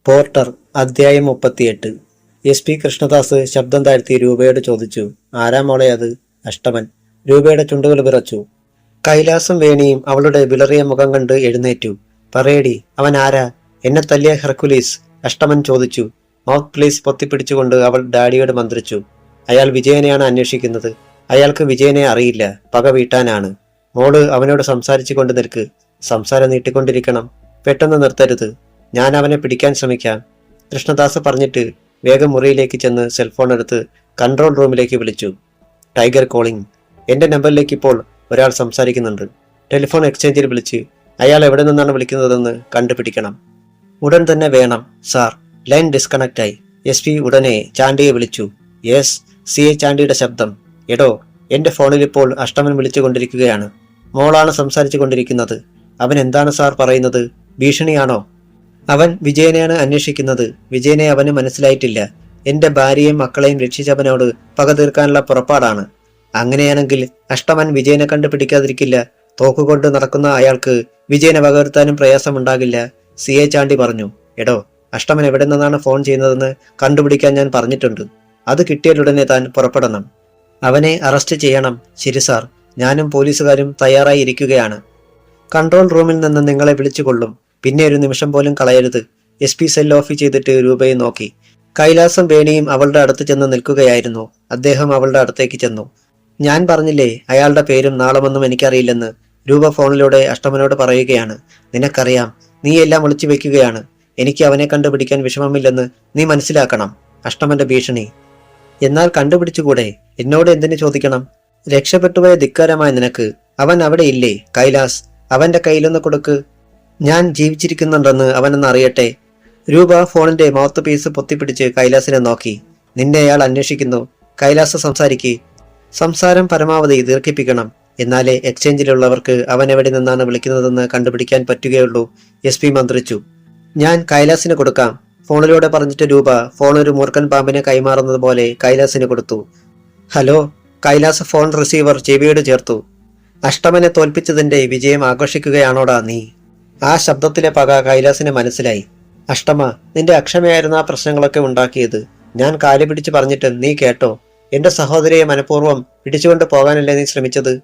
Porter അധ്യായം 38. SP Krishnadas ശബ്ദം താഴ്ത്തി രൂപയോട് ചോദിച്ചു. ആരാ മോളെ അത്? അഷ്ടമൻ. രൂപയുടെ ചുണ്ടുകൾ വിറച്ചു. കൈലാസും വേണിയും അവളുടെ വിളറിയ മുഖം കണ്ട് എഴുന്നേറ്റു. പറയടി, അവൻ ആരാ? എന്നെ തല്ലിയ ഹെർക്കുലീസ്? അഷ്ടമൻ ചോദിച്ചു. മൗത്ത് പ്ലീസ് പൊത്തിപ്പിടിച്ചുകൊണ്ട് അവൾ ഡാഡിയോട് മന്ത്രിച്ചു. അയാൾ വിജയനെയാണ് അന്വേഷിക്കുന്നത്. അയാൾക്ക് വിജയനെ അറിയില്ല. പക വീട്ടാനാണ്. മോള് അവനോട് സംസാരിച്ചു കൊണ്ട് നിൽക്ക്. സംസാരം നീട്ടിക്കൊണ്ടിരിക്കണം. പെട്ടെന്ന് നിർത്തരുത്. ഞാൻ അവനെ പിടിക്കാൻ ശ്രമിക്കാം. കൃഷ്ണദാസ് പറഞ്ഞിട്ട് വേഗം മുറിയിലേക്ക് ചെന്ന് സെൽഫോൺ എടുത്ത് കൺട്രോൾ റൂമിലേക്ക് വിളിച്ചു. Tiger calling. എന്റെ നമ്പറിലേക്ക് ഇപ്പോൾ ഒരാൾ സംസാരിക്കുന്നുണ്ട്. ടെലിഫോൺ എക്സ്ചേഞ്ചിൽ വിളിച്ച് അയാൾ എവിടെ നിന്നാണ് വിളിക്കുന്നതെന്ന് കണ്ടുപിടിക്കണം. ഉടൻ തന്നെ വേണം സാർ. ലൈൻ ഡിസ്കണക്റ്റ് ആയി. SP ഉടനെ ചാണ്ടിയെ വിളിച്ചു. യെസ്. CA ചാണ്ടിയുടെ ശബ്ദം. എടോ, എന്റെ ഫോണിൽ ഇപ്പോൾ അഷ്ടമൻ വിളിച്ചുകൊണ്ടിരിക്കുകയാണ്. മോളാണ് സംസാരിച്ചു കൊണ്ടിരിക്കുന്നത്. അവൻ എന്താണ് സാർ പറയുന്നത്? ഭീഷണിയാണോ? അവൻ വിജയനെയാണ് അന്വേഷിക്കുന്നത്. വിജയനെ അവന് മനസ്സിലായിട്ടില്ല. എന്റെ ഭാര്യയും മക്കളെയും രക്ഷിച്ചവനോട് പക തീർക്കാനുള്ള പുറപ്പാടാണ്. അങ്ങനെയാണെങ്കിൽ അഷ്ടമൻ വിജയനെ കണ്ടുപിടിക്കാതിരിക്കില്ല. തോക്കുകൊണ്ട് നടക്കുന്ന അയാൾക്ക് വിജയനെ വകവരുത്താനും പ്രയാസമുണ്ടാകില്ല. CA ചാണ്ടി പറഞ്ഞു. എടോ, അഷ്ടമൻ എവിടെ നിന്നാണ് ഫോൺ ചെയ്യുന്നതെന്ന് കണ്ടുപിടിക്കാൻ ഞാൻ പറഞ്ഞിട്ടുണ്ട്. അത് കിട്ടിയാലുടനെ താൻ പുറപ്പെടണം. അവനെ അറസ്റ്റ് ചെയ്യണം. ശരി സാർ. ഞാനും പോലീസുകാരും തയ്യാറായി ഇരിക്കുകയാണ്. കൺട്രോൾ റൂമിൽ നിന്ന് നിങ്ങളെ വിളിച്ചുകൊള്ളും. പിന്നെ ഒരു നിമിഷം പോലും കളയരുത്. SP സെൽ ഓഫ് ചെയ്തിട്ട് രൂപയെ നോക്കി. കൈലാസം വേണിയും അവളുടെ അടുത്ത് ചെന്ന് നിൽക്കുകയായിരുന്നു. അദ്ദേഹം അവളുടെ അടുത്തേക്ക് ചെന്നു. ഞാൻ പറഞ്ഞില്ലേ അയാളുടെ പേരും നാളമൊന്നും എനിക്കറിയില്ലെന്ന്. രൂപ ഫോണിലൂടെ അഷ്ടമനോട് പറയുകയാണ്. നിനക്കറിയാം, നീ എല്ലാം ഒളിച്ചു വെക്കുകയാണ്. എനിക്ക് അവനെ കണ്ടുപിടിക്കാൻ വിഷമമില്ലെന്ന് നീ മനസ്സിലാക്കണം. അഷ്ടമന്റെ ഭീഷണി. എന്നാൽ കണ്ടുപിടിച്ചുകൂടെ? എന്നോട് എന്തിനു ചോദിക്കണം? രക്ഷപ്പെട്ടുപോയ ധിക്കാരമായ നിനക്ക്. അവൻ അവിടെ ഇല്ലേ? കൈലാസ്, അവന്റെ കയ്യിലൊന്ന് കൊടുക്ക്. ഞാൻ ജീവിച്ചിരിക്കുന്നുണ്ടെന്ന് അവനൊന്ന് അറിയട്ടെ. രൂപ ഫോണിന്റെ മൗത്ത് പീസ് പൊത്തിപ്പിടിച്ച് കൈലാസിനെ നോക്കി. നിന്നെ അയാൾ അന്വേഷിക്കുന്നു. കൈലാസ് സംസാരിക്ക്. സംസാരം പരമാവധി ദീർഘിപ്പിക്കണം. എന്നാലേ എക്സ്ചേഞ്ചിലുള്ളവർക്ക് അവൻ എവിടെ നിന്നാണ് വിളിക്കുന്നതെന്ന് കണ്ടുപിടിക്കാൻ പറ്റുകയുള്ളൂ. SP മന്ത്രിച്ചു. ഞാൻ കൈലാസിന് കൊടുക്കാം. ഫോണിലൂടെ പറഞ്ഞിട്ട് രൂപ ഫോൺ ഒരു മൂർഖൻ പാമ്പിനെ കൈമാറുന്നത് പോലെ കൈലാസിന് കൊടുത്തു. ഹലോ. കൈലാസ് ഫോൺ റിസീവർ ചെവിയോട് ചേർത്തു. അഷ്ടമനെ തോൽപ്പിച്ചതിന്റെ വിജയം ആഘോഷിക്കുകയാണോടാ നീ? ആ ശബ്ദത്തിലെ പക കൈലാസിന് മനസ്സിലായി. അഷ്ടമ, നിന്റെ അക്ഷമയായിരുന്ന ആ പ്രശ്നങ്ങളൊക്കെ ഉണ്ടാക്കിയത്. ഞാൻ കാല് പിടിച്ച് പറഞ്ഞിട്ട് നീ കേട്ടോ? എന്റെ സഹോദരിയെ മനഃപൂർവ്വം പിടിച്ചുകൊണ്ട് പോകാനല്ലേ നീ ശ്രമിച്ചത്?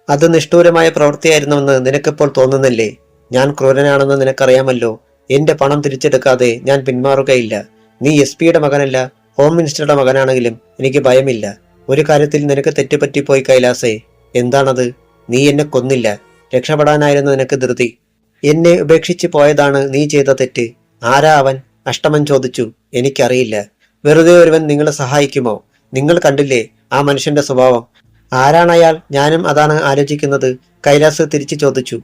അത് നിഷ്ഠൂരമായ പ്രവൃത്തിയായിരുന്നുവെന്ന് നിനക്കിപ്പോൾ തോന്നുന്നില്ലേ? ഞാൻ ക്രൂരനാണെന്ന് നിനക്കറിയാമല്ലോ. എന്റെ പണം തിരിച്ചെടുക്കാതെ ഞാൻ പിന്മാറുകയില്ല. നീ SP മകനല്ല, ഹോം മിനിസ്റ്ററുടെ മകനാണെങ്കിലും എനിക്ക് ഭയമില്ല. ഒരു കാര്യത്തിൽ നിനക്ക് തെറ്റുപറ്റിപ്പോയി കൈലാസേ. എന്താണത്? നീ എന്നെ കൊന്നില്ല. രക്ഷപ്പെടാനായിരുന്നു നിനക്ക് ധൃതി. എന്നെ ഉപേക്ഷിച്ച് പോയതാണ് നീ ചെയ്ത തെറ്റ്. ആരാ അവൻ? അഷ്ടമൻ ചോദിച്ചു. എനിക്കറിയില്ല. വെറുതെ ഒരുവൻ നിങ്ങളെ സഹായിക്കുമോ? നിങ്ങൾ കണ്ടില്ലേ ആ മനുഷ്യന്റെ സ്വഭാവം? ആരാണയാൾ? ഞാനും അതാണ് ആലോചിക്കുന്നത്. കൈലാസ് തിരിച്ചു ചോദിച്ചു.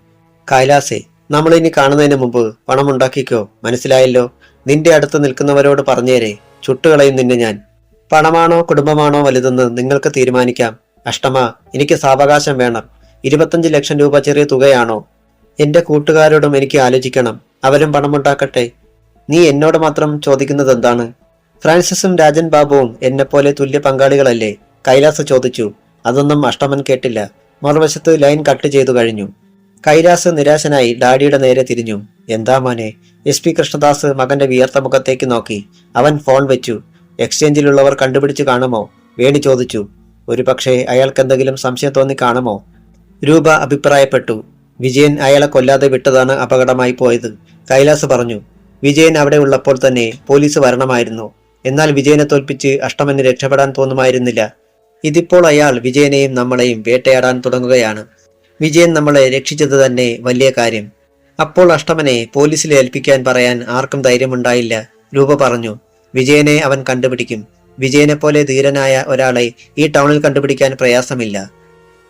കൈലാസേ, നമ്മളിനി കാണുന്നതിന് മുമ്പ് പണമുണ്ടാക്കിക്കോ. മനസ്സിലായല്ലോ? നിന്റെ അടുത്ത് നിൽക്കുന്നവരോട് പറഞ്ഞേരെ. ചുട്ടുകളയും നിന്നെ ഞാൻ. പണമാണോ കുടുംബമാണോ വലുതെന്ന് നിങ്ങൾക്ക് തീരുമാനിക്കാം. അഷ്ടമ, എനിക്ക് സാവകാശം വേണം. 25 ലക്ഷം രൂപ ചെറിയ തുകയാണോ? എന്റെ കൂട്ടുകാരോടും എനിക്ക് ആലോചിക്കണം. അവരും പണമുണ്ടാക്കട്ടെ. നീ എന്നോട് മാത്രം ചോദിക്കുന്നത് എന്താണ്? ഫ്രാൻസിസും രാജൻ ബാബുവും എന്നെപ്പോലെ തുല്യ പങ്കാളികളല്ലേ? കൈലാസ് ചോദിച്ചു. അതൊന്നും അഷ്ടമൻ കേട്ടില്ല. മറുവശത്ത് ലൈൻ കട്ട് ചെയ്തു കഴിഞ്ഞു. കൈലാസ് നിരാശനായി ഡാഡിയുടെ നേരെ തിരിഞ്ഞു. എന്താ മോനെ? SP കൃഷ്ണദാസ് മകന്റെ വിയർത്ത മുഖത്തേക്ക് നോക്കി. അവൻ ഫോൺ വെച്ചു. എക്സ്ചേഞ്ചിലുള്ളവർ കണ്ടുപിടിച്ചു കാണുമോ? വേണി ചോദിച്ചു. ഒരു പക്ഷേ അയാൾക്കെന്തെങ്കിലും സംശയം തോന്നി കാണുമോ? രൂപ അഭിപ്രായപ്പെട്ടു. വിജയൻ അയാളെ കൊല്ലാതെ വിട്ടതാണ് അപകടമായി പോയത്. കൈലാസ് പറഞ്ഞു. വിജയൻ അവിടെ ഉള്ളപ്പോൾ തന്നെ പോലീസ് വരണമായിരുന്നു. എന്നാൽ വിജയനെ തോൽപ്പിച്ച് അഷ്ടമന് രക്ഷപ്പെടാൻ തോന്നുമായിരുന്നില്ല. ഇതിപ്പോൾ അയാൾ വിജയനെയും നമ്മളെയും വേട്ടയാടാൻ തുടങ്ങുകയാണ്. വിജയൻ നമ്മളെ രക്ഷിച്ചത് തന്നെ വലിയ കാര്യം. അപ്പോൾ അഷ്ടമനെ പോലീസിൽ ഏൽപ്പിക്കാൻ പറയാൻ ആർക്കും ധൈര്യമുണ്ടായില്ല. രൂപ പറഞ്ഞു. വിജയനെ അവൻ കണ്ടുപിടിക്കും. വിജയനെ പോലെ ധീരനായ ഒരാളെ ഈ ടൗണിൽ കണ്ടുപിടിക്കാൻ പ്രയാസമില്ല.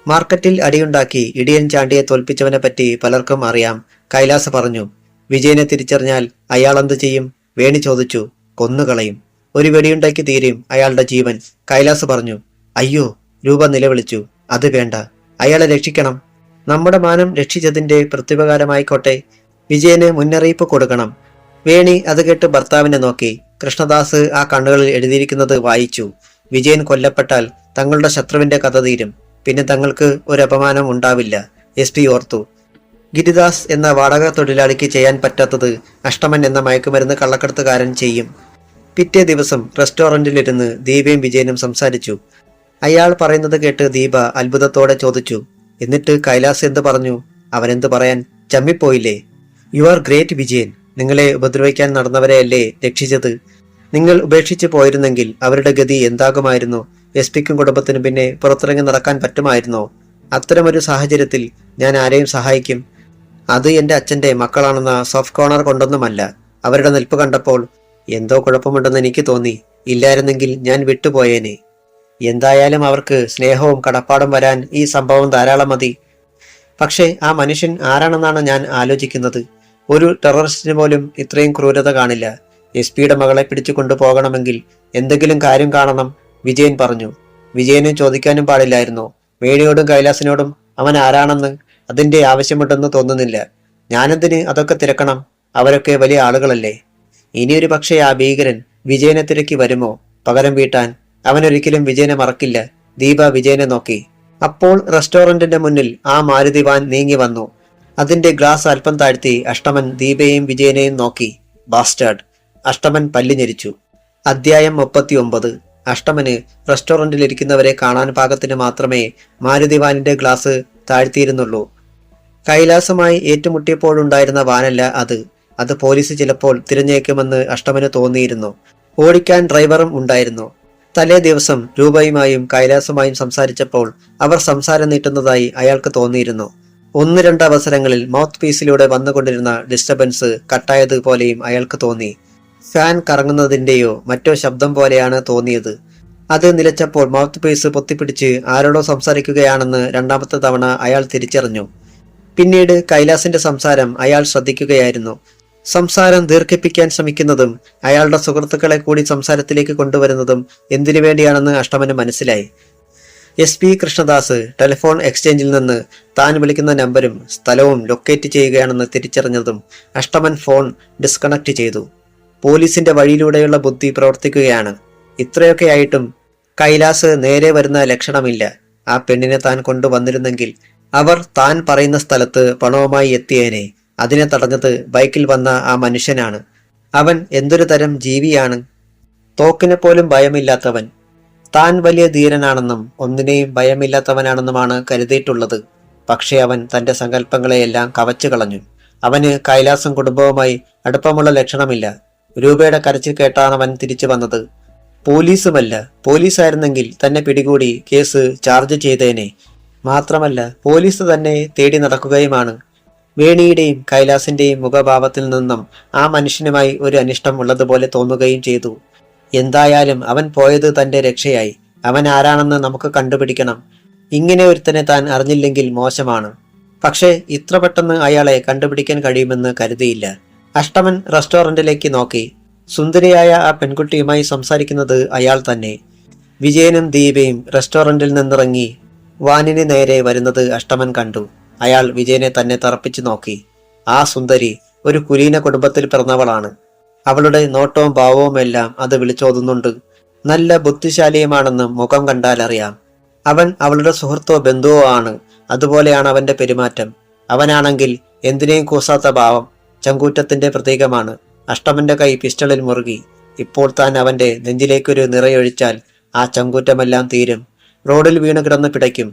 മാർക്കറ്റിൽ അടിയുണ്ടാക്കി ഇടിയൻ ചാണ്ടിയെ തോൽപ്പിച്ചവനെ പറ്റി പലർക്കും അറിയാം. കൈലാസ് പറഞ്ഞു. വിജയനെ തിരിച്ചറിഞ്ഞാൽ അയാൾ എന്ത് ചെയ്യും? വേണി ചോദിച്ചു. കൊന്നുകളയും. ഒരു വെടിയുണ്ടാക്കി തീരും അയാളുടെ ജീവൻ. കൈലാസ് പറഞ്ഞു. അയ്യോ. രൂപ നിലവിളിച്ചു. അത് വേണ്ട. അയാളെ രക്ഷിക്കണം. നമ്മുടെ മാനം രക്ഷിച്ചതിന്റെ പ്രത്യുപകാരമായിക്കോട്ടെ. വിജയന് മുന്നറിയിപ്പ് കൊടുക്കണം. വേണി അത് കേട്ട് ഭർത്താവിനെ നോക്കി. കൃഷ്ണദാസ് ആ കണ്ണുകളിൽ എഴുതിയിരിക്കുന്നത് വായിച്ചു. വിജയൻ കൊല്ലപ്പെട്ടാൽ തങ്ങളുടെ ശത്രുവിന്റെ കഥ തീരും. പിന്നെ തങ്ങൾക്ക് ഒരു അപമാനം ഉണ്ടാവില്ല. SP ഓർത്തു. ഗിരിദാസ് എന്ന വാടക തൊഴിലാളിക്ക് ചെയ്യാൻ പറ്റാത്തത് അഷ്ടമൻ എന്ന മയക്കുമരുന്ന് കള്ളക്കടത്തുകാരൻ ചെയ്യും. പിറ്റേ ദിവസം റെസ്റ്റോറന്റിലിരുന്ന് ദീപയും വിജയനും സംസാരിച്ചു. അയാൾ പറയുന്നത് കേട്ട് ദീപ അത്ഭുതത്തോടെ ചോദിച്ചു, എന്നിട്ട് കൈലാസ് എന്ത് പറഞ്ഞു? അവനെന്ത് പറയാൻ, ചമ്മിപ്പോയില്ലേ? You are great Vijayan. നിങ്ങളെ ഉപദ്രവിക്കാൻ നടന്നവരെയല്ലേ രക്ഷിച്ചത്? നിങ്ങൾ ഉപേക്ഷിച്ചു പോയിരുന്നെങ്കിൽ അവരുടെ ഗതി എന്താകുമായിരുന്നു? എസ് പിക്കും കുടുംബത്തിനും പിന്നെ പുറത്തിറങ്ങി നടക്കാൻ പറ്റുമായിരുന്നോ? അത്തരമൊരു സാഹചര്യത്തിൽ ഞാൻ ആരെയും സഹായിക്കും. അത് എൻ്റെ അച്ഛൻ്റെ മക്കളാണെന്ന സോഫ്റ്റ് കോർണർ കൊണ്ടൊന്നുമല്ല. അവരുടെ നിൽപ്പ് കണ്ടപ്പോൾ എന്തോ കുഴപ്പമുണ്ടെന്ന് എനിക്ക് തോന്നി. ഇല്ലായിരുന്നെങ്കിൽ ഞാൻ വിട്ടുപോയേനെ. എന്തായാലും അവർക്ക് സ്നേഹവും കടപ്പാടും വരാൻ ഈ സംഭവം ധാരാളം മതി. പക്ഷേ ആ മനുഷ്യൻ ആരാണെന്നാണ് ഞാൻ ആലോചിക്കുന്നത്. ഒരു ടെററിസ്റ്റിന് പോലും ഇത്രയും ക്രൂരത കാണില്ല. എസ് പിയുടെ മകളെ പിടിച്ചു കൊണ്ടുപോകണമെങ്കിൽ എന്തെങ്കിലും കാര്യം കാണണം, വിജയൻ പറഞ്ഞു. വിജയനും ചോദിക്കാനും പാടില്ലായിരുന്നു. വേണിയോടും കൈലാസിനോടും അവൻ ആരാണെന്ന് അതിന്റെ ആവശ്യമുണ്ടെന്ന് തോന്നുന്നില്ല. ഞാനെന്തിന് അതൊക്കെ തിരക്കണം? അവരൊക്കെ വലിയ ആളുകളല്ലേ. ഇനിയൊരു പക്ഷേ ആ ഭീകരൻ വിജയനെ തിരക്കി വരുമോ പകരം വീട്ടാൻ? അവനൊരിക്കലും വിജയനെ മറക്കില്ല. ദീപ വിജയനെ നോക്കി. അപ്പോൾ റെസ്റ്റോറന്റിന്റെ മുന്നിൽ ആ മാരുതി വാൻ നീങ്ങി വന്നു. അതിന്റെ ഗ്ലാസ് അല്പം താഴ്ത്തി അഷ്ടമൻ ദീപയെയും വിജയനെയും നോക്കി. ബാസ്റ്റേർഡ്. അഷ്ടമൻ പല്ലിഞ്ഞെരിച്ചു. അധ്യായം 39. അഷ്ടമന് റെസ്റ്റോറന്റിലിരിക്കുന്നവരെ കാണാൻ പാകത്തിന് മാത്രമേ മാരുതി വാനിന്റെ ഗ്ലാസ് താഴ്ത്തിയിരുന്നുള്ളൂ. കൈലാസമായി ഏറ്റുമുട്ടിയപ്പോഴുണ്ടായിരുന്ന വാനല്ല അത്. അത് പോലീസ് ചിലപ്പോൾ തിരഞ്ഞേക്കുമെന്ന് അഷ്ടമന് തോന്നിയിരുന്നു. ഓടിക്കാൻ ഡ്രൈവറും ഉണ്ടായിരുന്നു. തലേ ദിവസം രൂപയുമായും കൈലാസമായും സംസാരിച്ചപ്പോൾ അവർ സംസാരം നീട്ടുന്നതായി അയാൾക്ക് തോന്നിയിരുന്നു. 1-2 അവസരങ്ങളിൽ മൗത്ത് പീസിലൂടെ വന്നുകൊണ്ടിരുന്ന ഡിസ്റ്റർബൻസ് കട്ടായതുപോലെയും അയാൾക്ക് തോന്നി. ഫാൻ കറങ്ങുന്നതിന്റെയോ മറ്റോ ശബ്ദം പോലെയാണ് തോന്നിയത്. അത് നിലച്ചപ്പോൾ മൗത്ത് പീസ് പൊത്തിപ്പിടിച്ച് ആരോടോ സംസാരിക്കുകയാണെന്ന് 2ാമത്തെ തവണ അയാൾ തിരിച്ചറിഞ്ഞു. പിന്നീട് കൈലാസിന്റെ സംസാരം അയാൾ ശ്രദ്ധിക്കുകയായിരുന്നു. സംസാരം ദീർഘിപ്പിക്കാൻ ശ്രമിക്കുന്നതും അയാളുടെ സുഹൃത്തുക്കളെ കൂടി സംസാരത്തിലേക്ക് കൊണ്ടുവരുന്നതും എന്തിനു വേണ്ടിയാണെന്ന് അഷ്ടമന് മനസ്സിലായി. SP കൃഷ്ണദാസ് ടെലിഫോൺ എക്സ്ചേഞ്ചിൽ നിന്ന് താൻ വിളിക്കുന്ന നമ്പരും സ്ഥലവും ലൊക്കേറ്റ് ചെയ്യുകയാണെന്ന് തിരിച്ചറിഞ്ഞതും അഷ്ടമൻ ഫോൺ ഡിസ്കണക്ട് ചെയ്തു. പോലീസിന്റെ വഴിയിലൂടെയുള്ള ബുദ്ധി പ്രവർത്തിക്കുകയാണ്. ഇത്രയൊക്കെ ആയിട്ടും കൈലാസ് നേരെ വരുന്ന ലക്ഷണമില്ല. ആ പെണ്ണിനെ താൻ കൊണ്ടുവന്നിരുന്നെങ്കിൽ അവർ താൻ പറയുന്ന സ്ഥലത്ത് പണവുമായി എത്തിയേനെ. അതിനെ തടഞ്ഞത് ബൈക്കിൽ വന്ന ആ മനുഷ്യനാണ്. അവൻ എന്തൊരു തരം ജീവിയാണ്! തോക്കിനെ പോലും ഭയമില്ലാത്തവൻ. താൻ വലിയ ധീരനാണെന്നും ഒന്നിനെയും ഭയമില്ലാത്തവനാണെന്നുമാണ് കരുതിയിട്ടുള്ളത്. പക്ഷേ അവൻ തന്റെ സങ്കല്പങ്ങളെയെല്ലാം കവച്ചു കളഞ്ഞു. അവന് കൈലാസം കുടുംബവുമായി അടുപ്പമുള്ള ലക്ഷണമില്ല. രൂപയുടെ കരച്ചിൽ കേട്ടാണ് അവൻ തിരിച്ചു വന്നത്. പോലീസുമല്ല. പോലീസായിരുന്നെങ്കിൽ തന്നെ പിടികൂടി കേസ് ചാർജ് ചെയ്തേനെ. മാത്രമല്ല പോലീസ് തന്നെ തേടി നടക്കുകയുമാണ്. വേണിയുടെയും കൈലാസിന്റെയും മുഖഭാവത്തിൽ നിന്നും ആ മനുഷ്യനുമായി ഒരു അനിഷ്ടം ഉള്ളതുപോലെ തോന്നുകയും ചെയ്തു. എന്തായാലും അവൻ പോയത് തന്റെ രക്ഷയായി. അവൻ ആരാണെന്ന് നമുക്ക് കണ്ടുപിടിക്കണം. ഇങ്ങനെ ഒരുത്തനെ താൻ അറിഞ്ഞില്ലെങ്കിൽ മോശമാണ്. പക്ഷേ ഇത്ര പെട്ടെന്ന് അയാളെ കണ്ടുപിടിക്കാൻ കഴിയുമെന്ന് കരുതിയില്ല. അഷ്ടമൻ റെസ്റ്റോറന്റിലേക്ക് നോക്കി. സുന്ദരിയായ ആ പെൺകുട്ടിയുമായി സംസാരിക്കുന്നത് അയാൾ തന്നെ. വിജയനും ദീപയും റെസ്റ്റോറന്റിൽ നിന്നിറങ്ങി വാനിന് നേരെ വരുന്നത് അഷ്ടമൻ കണ്ടു. അയാൾ വിജയനെ തന്നെ തറപ്പിച്ചു നോക്കി. ആ സുന്ദരി ഒരു കുലീന കുടുംബത്തിൽ പിറന്നവളാണ്. അവളുടെ നോട്ടവും ഭാവവും എല്ലാം അത് വിളിച്ചോതുന്നുണ്ട്. നല്ല ബുദ്ധിശാലിയുമാണെന്ന് മുഖം കണ്ടാൽ അറിയാം. അവൻ അവളുടെ സുഹൃത്തോ ബന്ധുവോ ആണ്. അതുപോലെയാണ് അവന്റെ പെരുമാറ്റം. അവനാണെങ്കിൽ എന്തിനേയും കൂസാത്ത ഭാവം. ചങ്കൂറ്റത്തിന്റെ പ്രതീകമാണ്. അഷ്ടമന്റെ കൈ പിസ്റ്റളിൽ മുറുകി. ഇപ്പോൾ താൻ അവന്റെ നെഞ്ചിലേക്കൊരു നിറയൊഴിച്ചാൽ ആ ചങ്കൂറ്റമെല്ലാം തീരും. റോഡിൽ വീണ് കിടന്ന് പിടയ്ക്കും.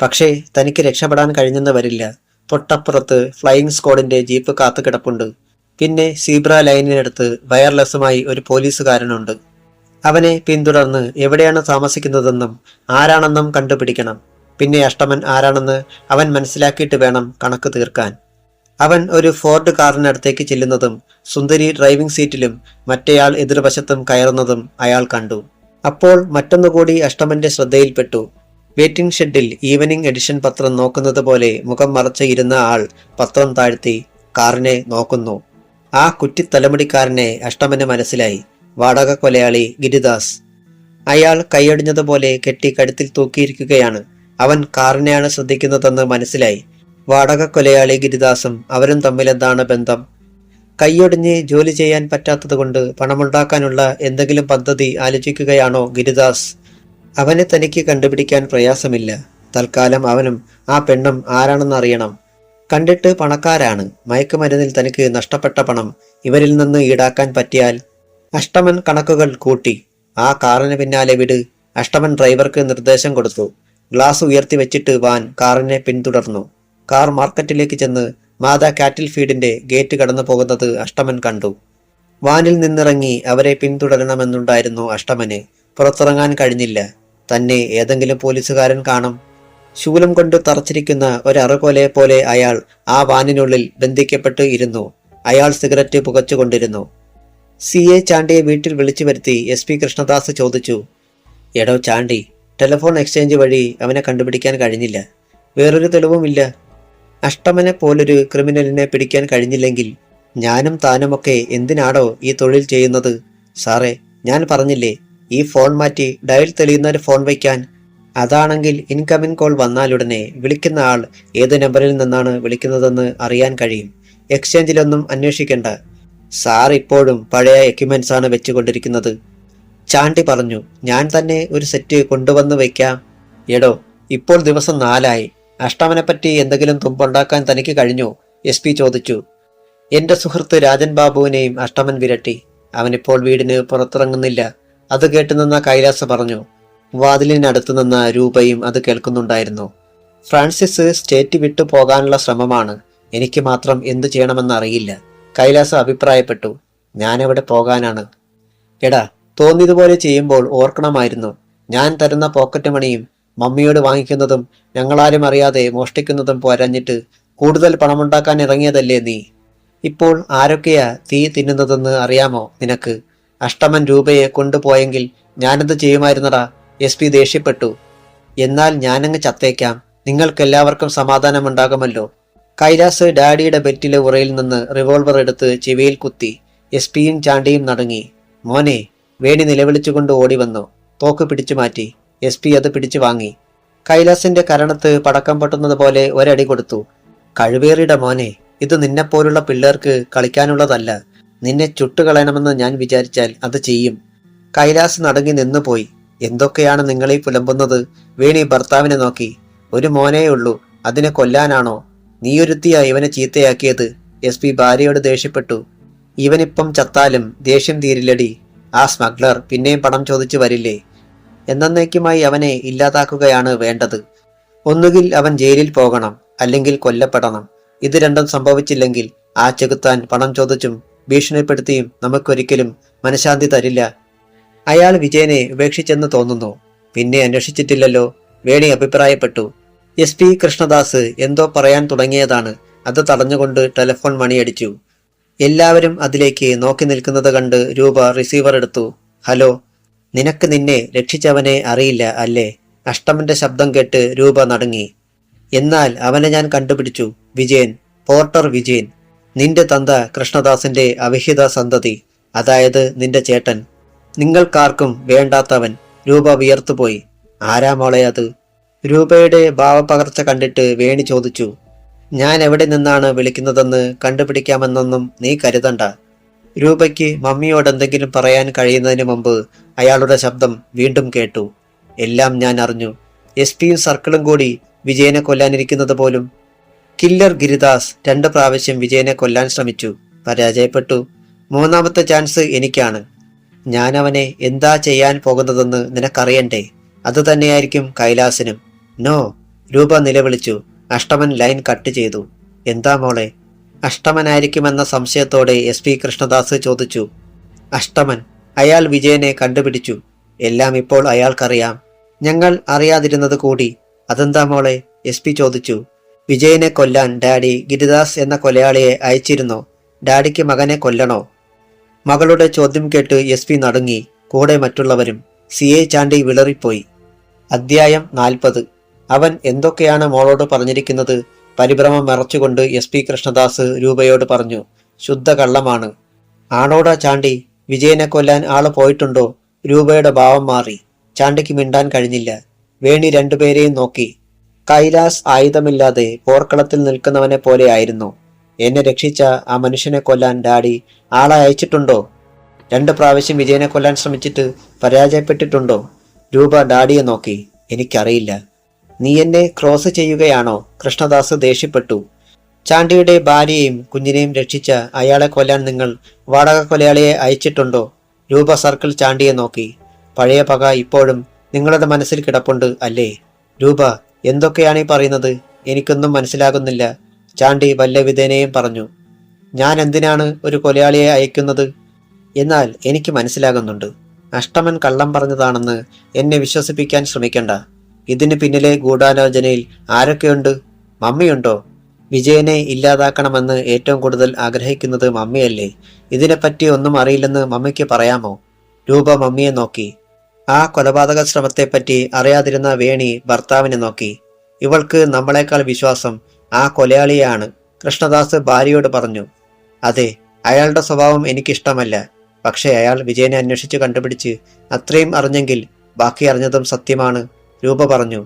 പക്ഷേ തനിക്ക് രക്ഷപ്പെടാൻ കഴിഞ്ഞെന്ന് വരില്ല. തൊട്ടപ്പുറത്ത് ഫ്ലൈയിങ് സ്ക്വാഡിന്റെ ജീപ്പ് കാത്തു കിടപ്പുണ്ട്. പിന്നെ സീബ്ര ലൈനിനടുത്ത് വയർലെസ്സുമായി ഒരു പോലീസുകാരനുണ്ട്. അവനെ പിന്തുടർന്ന് എവിടെയാണ് താമസിക്കുന്നതെന്നും ആരാണെന്നും കണ്ടുപിടിക്കണം. പിന്നെ അഷ്ടമൻ ആരാണെന്ന് അവൻ മനസ്സിലാക്കിയിട്ട് വേണം കണക്ക് തീർക്കാൻ. അവൻ ഒരു ഫോർഡ് കാറിനടുത്തേക്ക് ചെല്ലുന്നതും സുന്ദരി ഡ്രൈവിംഗ് സീറ്റിലും മറ്റേയാൾ എതിർവശത്തും കയറുന്നതും അയാൾ കണ്ടു. അപ്പോൾ മറ്റൊന്നുകൂടി അഷ്ടമന്റെ ശ്രദ്ധയിൽപ്പെട്ടു. വെയിറ്റിംഗ് ഷെഡിൽ ഈവനിംഗ് എഡിഷൻ പത്രം നോക്കുന്നത് പോലെ മുഖം മറച്ച് ഇരുന്ന ആൾ പത്രം താഴ്ത്തി കാറിനെ നോക്കുന്നു. ആ കുറ്റിത്തലമുടിക്കാരനെ അഷ്ടമന് മനസ്സിലായി. വാടക കൊലയാളി ഗിരിദാസ്. അയാൾ കൈയൊടിഞ്ഞതുപോലെ കെട്ടി കഴുത്തിൽ തൂക്കിയിരിക്കുകയാണ്. അവൻ കാറിനെയാണ് ശ്രദ്ധിക്കുന്നതെന്ന് മനസ്സിലായി. വാടക കൊലയാളി ഗിരിദാസും അവരും തമ്മിലെന്താണ് ബന്ധം? കൈയൊടിഞ്ഞ് ജോലി ചെയ്യാൻ പറ്റാത്തതുകൊണ്ട് പണമുണ്ടാക്കാനുള്ള എന്തെങ്കിലും പദ്ധതി ആലോചിക്കുകയാണോ ഗിരിദാസ്? അവനെ തനിക്ക് കണ്ടുപിടിക്കാൻ പ്രയാസമില്ല. തൽക്കാലം അവനും ആ പെണ്ണും ആരാണെന്ന് അറിയണം. കണ്ടിട്ട് പണക്കാരാണ്. മയക്കുമരുന്നിൽ തനിക്ക് നഷ്ടപ്പെട്ട പണം ഇവരിൽ നിന്ന് ഈടാക്കാൻ പറ്റിയാൽ. അഷ്ടമൻ കണക്കുകൾ കൂട്ടി. ആ കാറിന് പിന്നാലെ വിട്. അഷ്ടമൻ ഡ്രൈവർക്ക് നിർദ്ദേശം കൊടുത്തു. ഗ്ലാസ് ഉയർത്തി വെച്ചിട്ട് വാൻ കാറിനെ പിന്തുടർന്നു. കാർ മാർക്കറ്റിലേക്ക് ചെന്ന് മാതാ കാറ്റിൽ ഫീഡിന്റെ ഗേറ്റ് കടന്നു പോകുന്നത് അഷ്ടമൻ കണ്ടു. വാനിൽ നിന്നിറങ്ങി അവരെ പിന്തുടരണമെന്നുണ്ടായിരുന്നു അഷ്ടമന്. പുറത്തിറങ്ങാൻ കഴിഞ്ഞില്ല. തന്നെ ഏതെങ്കിലും പോലീസുകാരൻ കാണും. ശൂലം കൊണ്ട് തറച്ചിരിക്കുന്ന ഒരറുകൊലയെ പോലെ അയാൾ ആ വാനിനുള്ളിൽ ബന്ധിക്കപ്പെട്ട് ഇരുന്നു. അയാൾ സിഗരറ്റ് പുകച്ചുകൊണ്ടിരുന്നു. CA ചാണ്ടിയെ വീട്ടിൽ വിളിച്ചു വരുത്തി SP കൃഷ്ണദാസ് ചോദിച്ചു, എടോ ചാണ്ടി, ടെലിഫോൺ എക്സ്ചേഞ്ച് വഴി അവനെ കണ്ടുപിടിക്കാൻ കഴിഞ്ഞില്ല. വേറൊരു തെളിവുമില്ല. അഷ്ടമനെ പോലൊരു ക്രിമിനലിനെ പിടിക്കാൻ കഴിഞ്ഞില്ലെങ്കിൽ ഞാനും താനുമൊക്കെ എന്തിനാടോ ഈ തൊഴിൽ ചെയ്യുന്നത്? സാറേ, ഞാൻ പറഞ്ഞില്ലേ, ഈ ഫോൺ മാറ്റി ഡയൽ തെളിയുന്ന ഒരു ഫോൺ വയ്ക്കാൻ. അതാണെങ്കിൽ ഇൻകമിംഗ് കോൾ വന്നാലുടനെ വിളിക്കുന്ന ആൾ ഏത് നമ്പറിൽ നിന്നാണ് വിളിക്കുന്നതെന്ന് അറിയാൻ കഴിയും. എക്സ്ചേഞ്ചിലൊന്നും അന്വേഷിക്കണ്ട. സാർ ഇപ്പോഴും പഴയ എക്യുപ്മെന്റ്സ് ആണ് വെച്ചുകൊണ്ടിരിക്കുന്നത്. ചാണ്ടി പറഞ്ഞു, ഞാൻ തന്നെ ഒരു സെറ്റ് കൊണ്ടുവന്ന് വയ്ക്കാം. എടോ, ഇപ്പോൾ ദിവസം 4 അഷ്ടമനെപ്പറ്റി എന്തെങ്കിലും തുമ്പുണ്ടാക്കാൻ തനിക്ക് കഴിഞ്ഞോ? SP ചോദിച്ചു. എന്റെ സുഹൃത്ത് രാജൻ ബാബുവിനെയും അഷ്ടമൻ വിരട്ടി. അവനിപ്പോൾ വീടിന് പുറത്തിറങ്ങുന്നില്ല. അത് കേട്ടുനിന്ന കൈലാസ് പറഞ്ഞു. വാതിലിനടുത്ത് നിന്ന രൂപയും അത് കേൾക്കുന്നുണ്ടായിരുന്നു. ഫ്രാൻസിസ് സ്റ്റേറ്റ് വിട്ടു പോകാനുള്ള ശ്രമമാണ്. എനിക്ക് മാത്രം എന്തു ചെയ്യണമെന്ന് അറിയില്ല. കൈലാസ് അഭിപ്രായപ്പെട്ടു. ഞാനെവിടെ പോകാനാണ്? എടാ, തോന്നിയതുപോലെ ചെയ്യുമ്പോൾ ഓർക്കണമായിരുന്നു. ഞാൻ തരുന്ന പോക്കറ്റ് മണിയും മമ്മിയോട് വാങ്ങിക്കുന്നതും ഞങ്ങളാരും അറിയാതെ മോഷ്ടിക്കുന്നതും പോരഞ്ഞിട്ട് കൂടുതൽ പണമുണ്ടാക്കാൻ ഇറങ്ങിയതല്ലേ നീ? ഇപ്പോൾ ആരൊക്കെയാ തീ തിന്നുന്നതെന്ന് അറിയാമോ നിനക്ക്? അഷ്ടമൻ രൂപയെ കൊണ്ടുപോയെങ്കിൽ ഞാനെന്ത് ചെയ്യുമായിരുന്നടാ? SP ദേഷ്യപ്പെട്ടു. എന്നാൽ ഞാനങ്ങ് ചത്തേക്കാം. നിങ്ങൾക്കെല്ലാവർക്കും സമാധാനമുണ്ടാകുമല്ലോ. കൈലാസ് ഡാഡിയുടെ ബെറ്റിലെ ഉറയിൽ നിന്ന് റിവോൾവർ എടുത്ത് ചെവിയിൽ കുത്തി. SPയും ചാണ്ടിയും നടുങ്ങി. മോനെ, വേണി നിലവിളിച്ചുകൊണ്ട് ഓടി വന്നു. തോക്ക് പിടിച്ചു മാറ്റി. SP അത് പിടിച്ചു വാങ്ങി. കൈലാസിന്റെ കരണത്ത് പടക്കം പൊട്ടുന്നത് പോലെ ഒരടി കൊടുത്തു. കഴിവേറിയുടെ മോനെ, ഇത് നിന്നെപ്പോലുള്ള പിള്ളേർക്ക് കളിക്കാനുള്ളതല്ല. നിന്നെ ചുട്ടുകളയണമെന്ന് ഞാൻ വിചാരിച്ചാൽ അത് ചെയ്യും. കൈലാസ് നടുങ്ങി നിന്നുപോയി. എന്തൊക്കെയാണ് നിങ്ങളീ പുലമ്പുന്നത്? വേണി ഭർത്താവിനെ നോക്കി. ഒരു മോനേ ഉള്ളൂ, അതിനെ കൊല്ലാനാണോ? നീയൊരുത്തിയാ ഇവനെ ചീത്തയാക്കിയത്. SP ഭാര്യയോട് ദേഷ്യപ്പെട്ടു. ഇവനിപ്പം ചത്താലും ദേഷ്യം തീരില്ലടി. ആ സ്മഗ്ലർ പിന്നെയും പണം ചോദിച്ചു വരില്ലേ? എന്നേക്കുമായി അവനെ ഇല്ലാതാക്കുകയാണ് വേണ്ടത്. ഒന്നുകിൽ അവൻ ജയിലിൽ പോകണം, അല്ലെങ്കിൽ കൊല്ലപ്പെടണം. ഇത് രണ്ടും സംഭവിച്ചില്ലെങ്കിൽ ആ ചെകുത്താൻ പണം ചോദിച്ചും ഭീഷണിപ്പെടുത്തിയും നമുക്കൊരിക്കലും മനഃശാന്തി തരില്ല. അയാൾ വിജയനെ ഉപേക്ഷിച്ചെന്ന് തോന്നുന്നു. പിന്നെ അന്വേഷിച്ചിട്ടില്ലല്ലോ, വേണി അഭിപ്രായപ്പെട്ടു. SP കൃഷ്ണദാസ് എന്തോ പറയാൻ തുടങ്ങിയതാണ്. അത് തടഞ്ഞുകൊണ്ട് ടെലിഫോൺ മണിയടിച്ചു. എല്ലാവരും അതിലേക്ക് നോക്കി നിൽക്കുന്നത് കണ്ട് രൂപ റിസീവർ എടുത്തു. ഹലോ, നിനക്ക് നിന്നെ രക്ഷിച്ചവനെ അറിയില്ല അല്ലേ? അഷ്ടമന്റെ ശബ്ദം കേട്ട് രൂപ നടുങ്ങി. എന്നാൽ അവനെ ഞാൻ കണ്ടുപിടിച്ചു. വിജയൻ, പോർട്ടർ വിജയൻ. നിന്റെ തന്ത കൃഷ്ണദാസിന്റെ അവിഹിത സന്തതി, അതായത് നിന്റെ ചേട്ടൻ. നിങ്ങൾക്കാർക്കും വേണ്ടാത്തവൻ. രൂപ വിയർത്തുപോയി. ആരാ മോളെ അത്? രൂപയുടെ ഭാവപകർച്ച കണ്ടിട്ട് വേണി ചോദിച്ചു. ഞാൻ എവിടെ നിന്നാണ് വിളിക്കുന്നതെന്ന് കണ്ടുപിടിക്കാമെന്നൊന്നും നീ കരുതണ്ട. രൂപയ്ക്ക് മമ്മിയോട് എന്തെങ്കിലും പറയാൻ കഴിയുന്നതിന് മുമ്പ് അയാളുടെ ശബ്ദം വീണ്ടും കേട്ടു. എല്ലാം ഞാൻ അറിഞ്ഞു. SPയും സർക്കിളും കൂടി വിജയനെ കൊല്ലാനിരിക്കുന്നത് പോലും. കില്ലർ ഗിരിദാസ് 2 പ്രാവശ്യം വിജയനെ കൊല്ലാൻ ശ്രമിച്ചു, പരാജയപ്പെട്ടു. 3ാമത്തെ ചാൻസ് എനിക്കാണ്. ഞാൻ അവനെ എന്താ ചെയ്യാൻ പോകുന്നതെന്ന് നിനക്കറിയണ്ടേ? അത് തന്നെയായിരിക്കും കൈലാസിനും. നോ, രൂപ നിലവിളിച്ചു. അഷ്ടമൻ ലൈൻ കട്ട് ചെയ്തു. എന്താ മോളെ? അഷ്ടമനായിരിക്കുമെന്ന സംശയത്തോടെ SP കൃഷ്ണദാസ് ചോദിച്ചു. അഷ്ടമൻ. അയാൾ വിജയനെ കണ്ടുപിടിച്ചു. എല്ലാം ഇപ്പോൾ അയാൾക്കറിയാം. ഞങ്ങൾ അറിയാതിരുന്നത് കൂടി. അതെന്താ മോളെ? SP ചോദിച്ചു. വിജയനെ കൊല്ലാൻ ഡാഡി ഗിരിദാസ് എന്ന കൊലയാളിയെ അയച്ചിരുന്നോ? ഡാഡിക്ക് മകനെ കൊല്ലണോ? മകളുടെ ചോദ്യം കേട്ട് SP നടുങ്ങി. കൂടെ മറ്റുള്ളവരും. CA ചാണ്ടി വിളറിപ്പോയി. അധ്യായം 40. അവൻ എന്തൊക്കെയാണ് മോളോട് പറഞ്ഞിരിക്കുന്നത്? പരിഭ്രമം മറച്ചുകൊണ്ട് SP കൃഷ്ണദാസ് രൂപയോട് പറഞ്ഞു. ശുദ്ധ കള്ളമാണ്. ആണോടാ ചാണ്ടി? വിജയനെ കൊല്ലാൻ ആള് പോയിട്ടുണ്ടോ? രൂപയുടെ ഭാവം മാറി. ചാണ്ടിക്ക് മിണ്ടാൻ കഴിഞ്ഞില്ല. വേണി 2 പേരെയും നോക്കി. കൈലാസ് ആയുധമില്ലാതെ പോർക്കളത്തിൽ നിൽക്കുന്നവനെ പോലെ ആയിരുന്നു. എന്നെ രക്ഷിച്ച ആ മനുഷ്യനെ കൊല്ലാൻ ഡാഡി ആളെ അയച്ചിട്ടുണ്ടോ? 2 പ്രാവശ്യം വിജയനെ കൊല്ലാൻ ശ്രമിച്ചിട്ട് പരാജയപ്പെട്ടിട്ടുണ്ടോ? രൂപ ഡാഡിയെ നോക്കി. എനിക്കറിയില്ല. നീ എന്നെ ക്രോസ് ചെയ്യുകയാണോ? കൃഷ്ണദാസ് ദേഷ്യപ്പെട്ടു. ചാണ്ടിയുടെ ഭാര്യയെയും കുഞ്ഞിനെയും രക്ഷിച്ച അയാളെ കൊല്ലാൻ നിങ്ങൾ വാടക കൊലയാളിയെ അയച്ചിട്ടുണ്ടോ? രൂപ സർക്കിൾ ചാണ്ടിയെ നോക്കി. പഴയ പക ഇപ്പോഴും നിങ്ങളുടെ മനസ്സിൽ കിടപ്പുണ്ട് അല്ലേ? രൂപ, എന്തൊക്കെയാണ് ഈ പറയുന്നത്? എനിക്കൊന്നും മനസ്സിലാകുന്നില്ല. ചാണ്ടി വല്ല വിധേനയും പറഞ്ഞു. ഞാൻ എന്തിനാണ് ഒരു കൊലയാളിയെ അയക്കുന്നത്? എന്നാൽ എനിക്ക് മനസ്സിലാകുന്നുണ്ട്. അഷ്ടമൻ കള്ളം പറഞ്ഞതാണെന്ന് എന്നെ വിശ്വസിപ്പിക്കാൻ ശ്രമിക്കണ്ട. ഇതിന് പിന്നിലെ ഗൂഢാലോചനയിൽ ആരൊക്കെയുണ്ട്? മമ്മിയുണ്ടോ? വിജയനെ ഇല്ലാതാക്കണമെന്ന് ഏറ്റവും കൂടുതൽ ആഗ്രഹിക്കുന്നത് മമ്മിയല്ലേ? ഇതിനെപ്പറ്റി ഒന്നും അറിയില്ലെന്ന് മമ്മിക്ക് പറയാമോ? രൂപ മമ്മിയെ നോക്കി. ആ കൊലപാതക ശ്രമത്തെപ്പറ്റി അറിയാതിരുന്ന വേണി ഭർത്താവിനെ നോക്കി. ഇവൾക്ക് നമ്മളെക്കാൾ വിശ്വാസം ആ കൊലയാളിയാണ്. കൃഷ്ണദാസ് ഭാര്യയോട് പറഞ്ഞു. അതെ, അയാളുടെ സ്വഭാവം എനിക്കിഷ്ടമല്ല. പക്ഷേ അയാൾ വിജയനെ അന്വേഷിച്ച് കണ്ടുപിടിച്ച് അത്രയും അറിഞ്ഞെങ്കിൽ ബാക്കി അറിഞ്ഞതും സത്യമാണ്, രൂപ പറഞ്ഞു.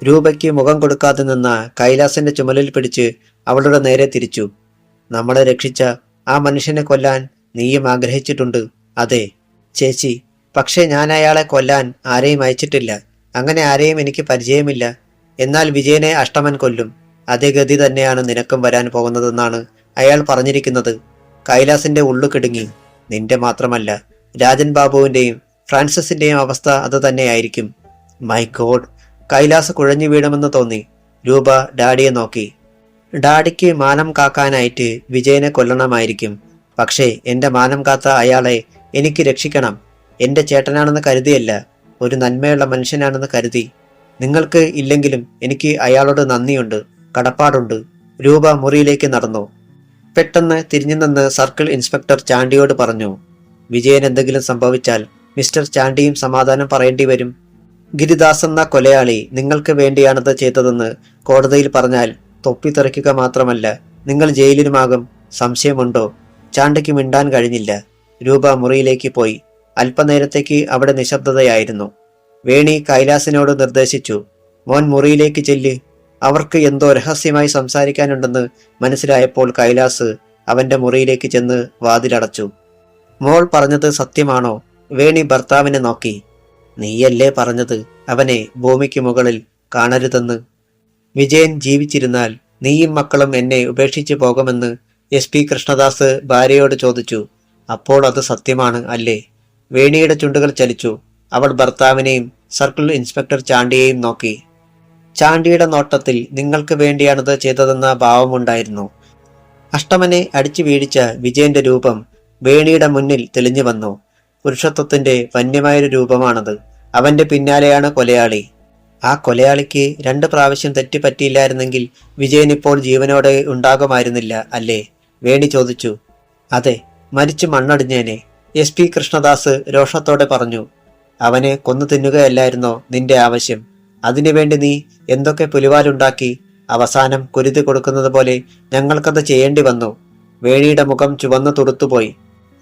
രൂപയ്ക്ക് മുഖം കൊടുക്കാതെ നിന്ന കൈലാസിന്റെ ചുമലിൽ പിടിച്ച് അവളുടെ നേരെ തിരിച്ചു. നമ്മളെ രക്ഷിച്ച ആ മനുഷ്യനെ കൊല്ലാൻ നീയും ആഗ്രഹിച്ചിട്ടുണ്ട്. അതെ ചേച്ചി, പക്ഷേ ഞാൻ അയാളെ കൊല്ലാൻ ആരെയും അയച്ചിട്ടില്ല. അങ്ങനെ ആരെയും എനിക്ക് പരിചയമില്ല. എന്നാൽ വിജയനെ അഷ്ടമൻ കൊല്ലും. അതേ ഗതി തന്നെയാണ് നിനക്കും വരാൻ പോകുന്നതെന്നാണ് അയാൾ പറഞ്ഞിരിക്കുന്നത്. കൈലാസിന്റെ ഉള്ളു കിടുങ്ങി. നിന്റെ മാത്രമല്ല, രാജൻ ബാബുവിന്റെയും ഫ്രാൻസിസിന്റെയും അവസ്ഥ അത് തന്നെയായിരിക്കും. മൈ ഗോഡ്, കൈലാസ് കുഴഞ്ഞു വീഴുമെന്ന് തോന്നി. രൂപ ഡാഡിയെ നോക്കി. ഡാഡിക്ക് മാനം കാക്കാനായിട്ട് വിജയനെ കൊല്ലണമായിരിക്കും. പക്ഷേ എന്റെ മാനം കാത്ത അയാളെ എനിക്ക് രക്ഷിക്കണം. എന്റെ ചേട്ടനാണെന്ന് കരുതിയല്ല, ഒരു നന്മയുള്ള മനുഷ്യനാണെന്ന് കരുതി. നിങ്ങൾക്ക് ഇല്ലെങ്കിലും എനിക്ക് അയാളോട് നന്ദിയുണ്ട്, കടപ്പാടുണ്ട്. രൂപ മുറിയിലേക്ക് നടന്നു. പെട്ടെന്ന് തിരിഞ്ഞു നിന്ന് സർക്കിൾ ഇൻസ്പെക്ടർ ചാണ്ടിയോട് പറഞ്ഞു. വിജയൻ എന്തെങ്കിലും സംഭവിച്ചാൽ മിസ്റ്റർ ചാണ്ടിയും സമാധാനം പറയേണ്ടി വരും. ഗിരിദാസ് എന്ന കൊലയാളി നിങ്ങൾക്ക് വേണ്ടിയാണത് ചെയ്തതെന്ന് കോടതിയിൽ പറഞ്ഞാൽ തൊപ്പിത്തെറിക്കുക മാത്രമല്ല, നിങ്ങൾ ജയിലിലുമാകും. സംശയമുണ്ടോ? ചാണ്ടിക്ക് മിണ്ടാൻ കഴിഞ്ഞില്ല. രൂപ മുറിയിലേക്ക് പോയി. അല്പനേരത്തേക്ക് അവിടെ നിശബ്ദതയായിരുന്നു. വേണി കൈലാസിനോട് നിർദ്ദേശിച്ചു. മോൻ മുറിയിലേക്ക് ചെല്ല്. അവർക്ക് എന്തോ രഹസ്യമായി സംസാരിക്കാനുണ്ടെന്ന് മനസ്സിലായപ്പോൾ കൈലാസ് അവന്റെ മുറിയിലേക്ക് ചെന്ന് വാതിലടച്ചു. മോൾ പറഞ്ഞത് സത്യമാണോ? വേണി ഭർത്താവിനെ നോക്കി. നീയല്ലേ പറഞ്ഞത് അവനെ ഭൂമിക്ക് മുകളിൽ കാണരുതെന്ന്? വിജയൻ ജീവിച്ചിരുന്നാൽ നീയും മക്കളും എന്നെ ഉപേക്ഷിച്ചു പോകുമെന്ന് SP കൃഷ്ണദാസ് ഭാര്യയോട് ചോദിച്ചു. അപ്പോൾ അത് സത്യമാണ് അല്ലേ? വേണിയുടെ ചുണ്ടുകൾ ചലിച്ചു. അവൾ ഭർത്താവിനെയും സർക്കിൾ ഇൻസ്പെക്ടർ ചാണ്ടിയെയും നോക്കി. ചാണ്ടിയുടെ നോട്ടത്തിൽ നിങ്ങൾക്ക് വേണ്ടിയാണത് ചെയ്തതെന്ന ഭാവമുണ്ടായിരുന്നു. അഷ്ടമനെ അടിച്ചു വീഴിച്ച വിജയന്റെ രൂപം വേണിയുടെ മുന്നിൽ തെളിഞ്ഞു വന്നു. പുരുഷത്വത്തിന്റെ വന്യമായൊരു രൂപമാണത്. അവന്റെ പിന്നാലെയാണ് കൊലയാളി. ആ കൊലയാളിക്ക് 2 പ്രാവശ്യം തെറ്റുപറ്റിയില്ലായിരുന്നെങ്കിൽ വിജയൻ ഇപ്പോൾ ജീവനോടെ ഉണ്ടാകുമായിരുന്നില്ല അല്ലേ? വേണി ചോദിച്ചു. അതെ, മരിച്ചു മണ്ണടിഞ്ഞേനെ, SP കൃഷ്ണദാസ് രോഷത്തോടെ പറഞ്ഞു. അവനെ കൊന്നു തിന്നുകയല്ലായിരുന്നോ നിന്റെ ആവശ്യം? അതിനുവേണ്ടി നീ എന്തൊക്കെ പുലിവാലുണ്ടാക്കി. അവസാനം കുരുതി കൊടുക്കുന്നത് പോലെ ഞങ്ങൾക്കത് ചെയ്യേണ്ടി വന്നു. വേണിയുടെ മുഖം ചുവന്നു തുടുത്തുപോയി.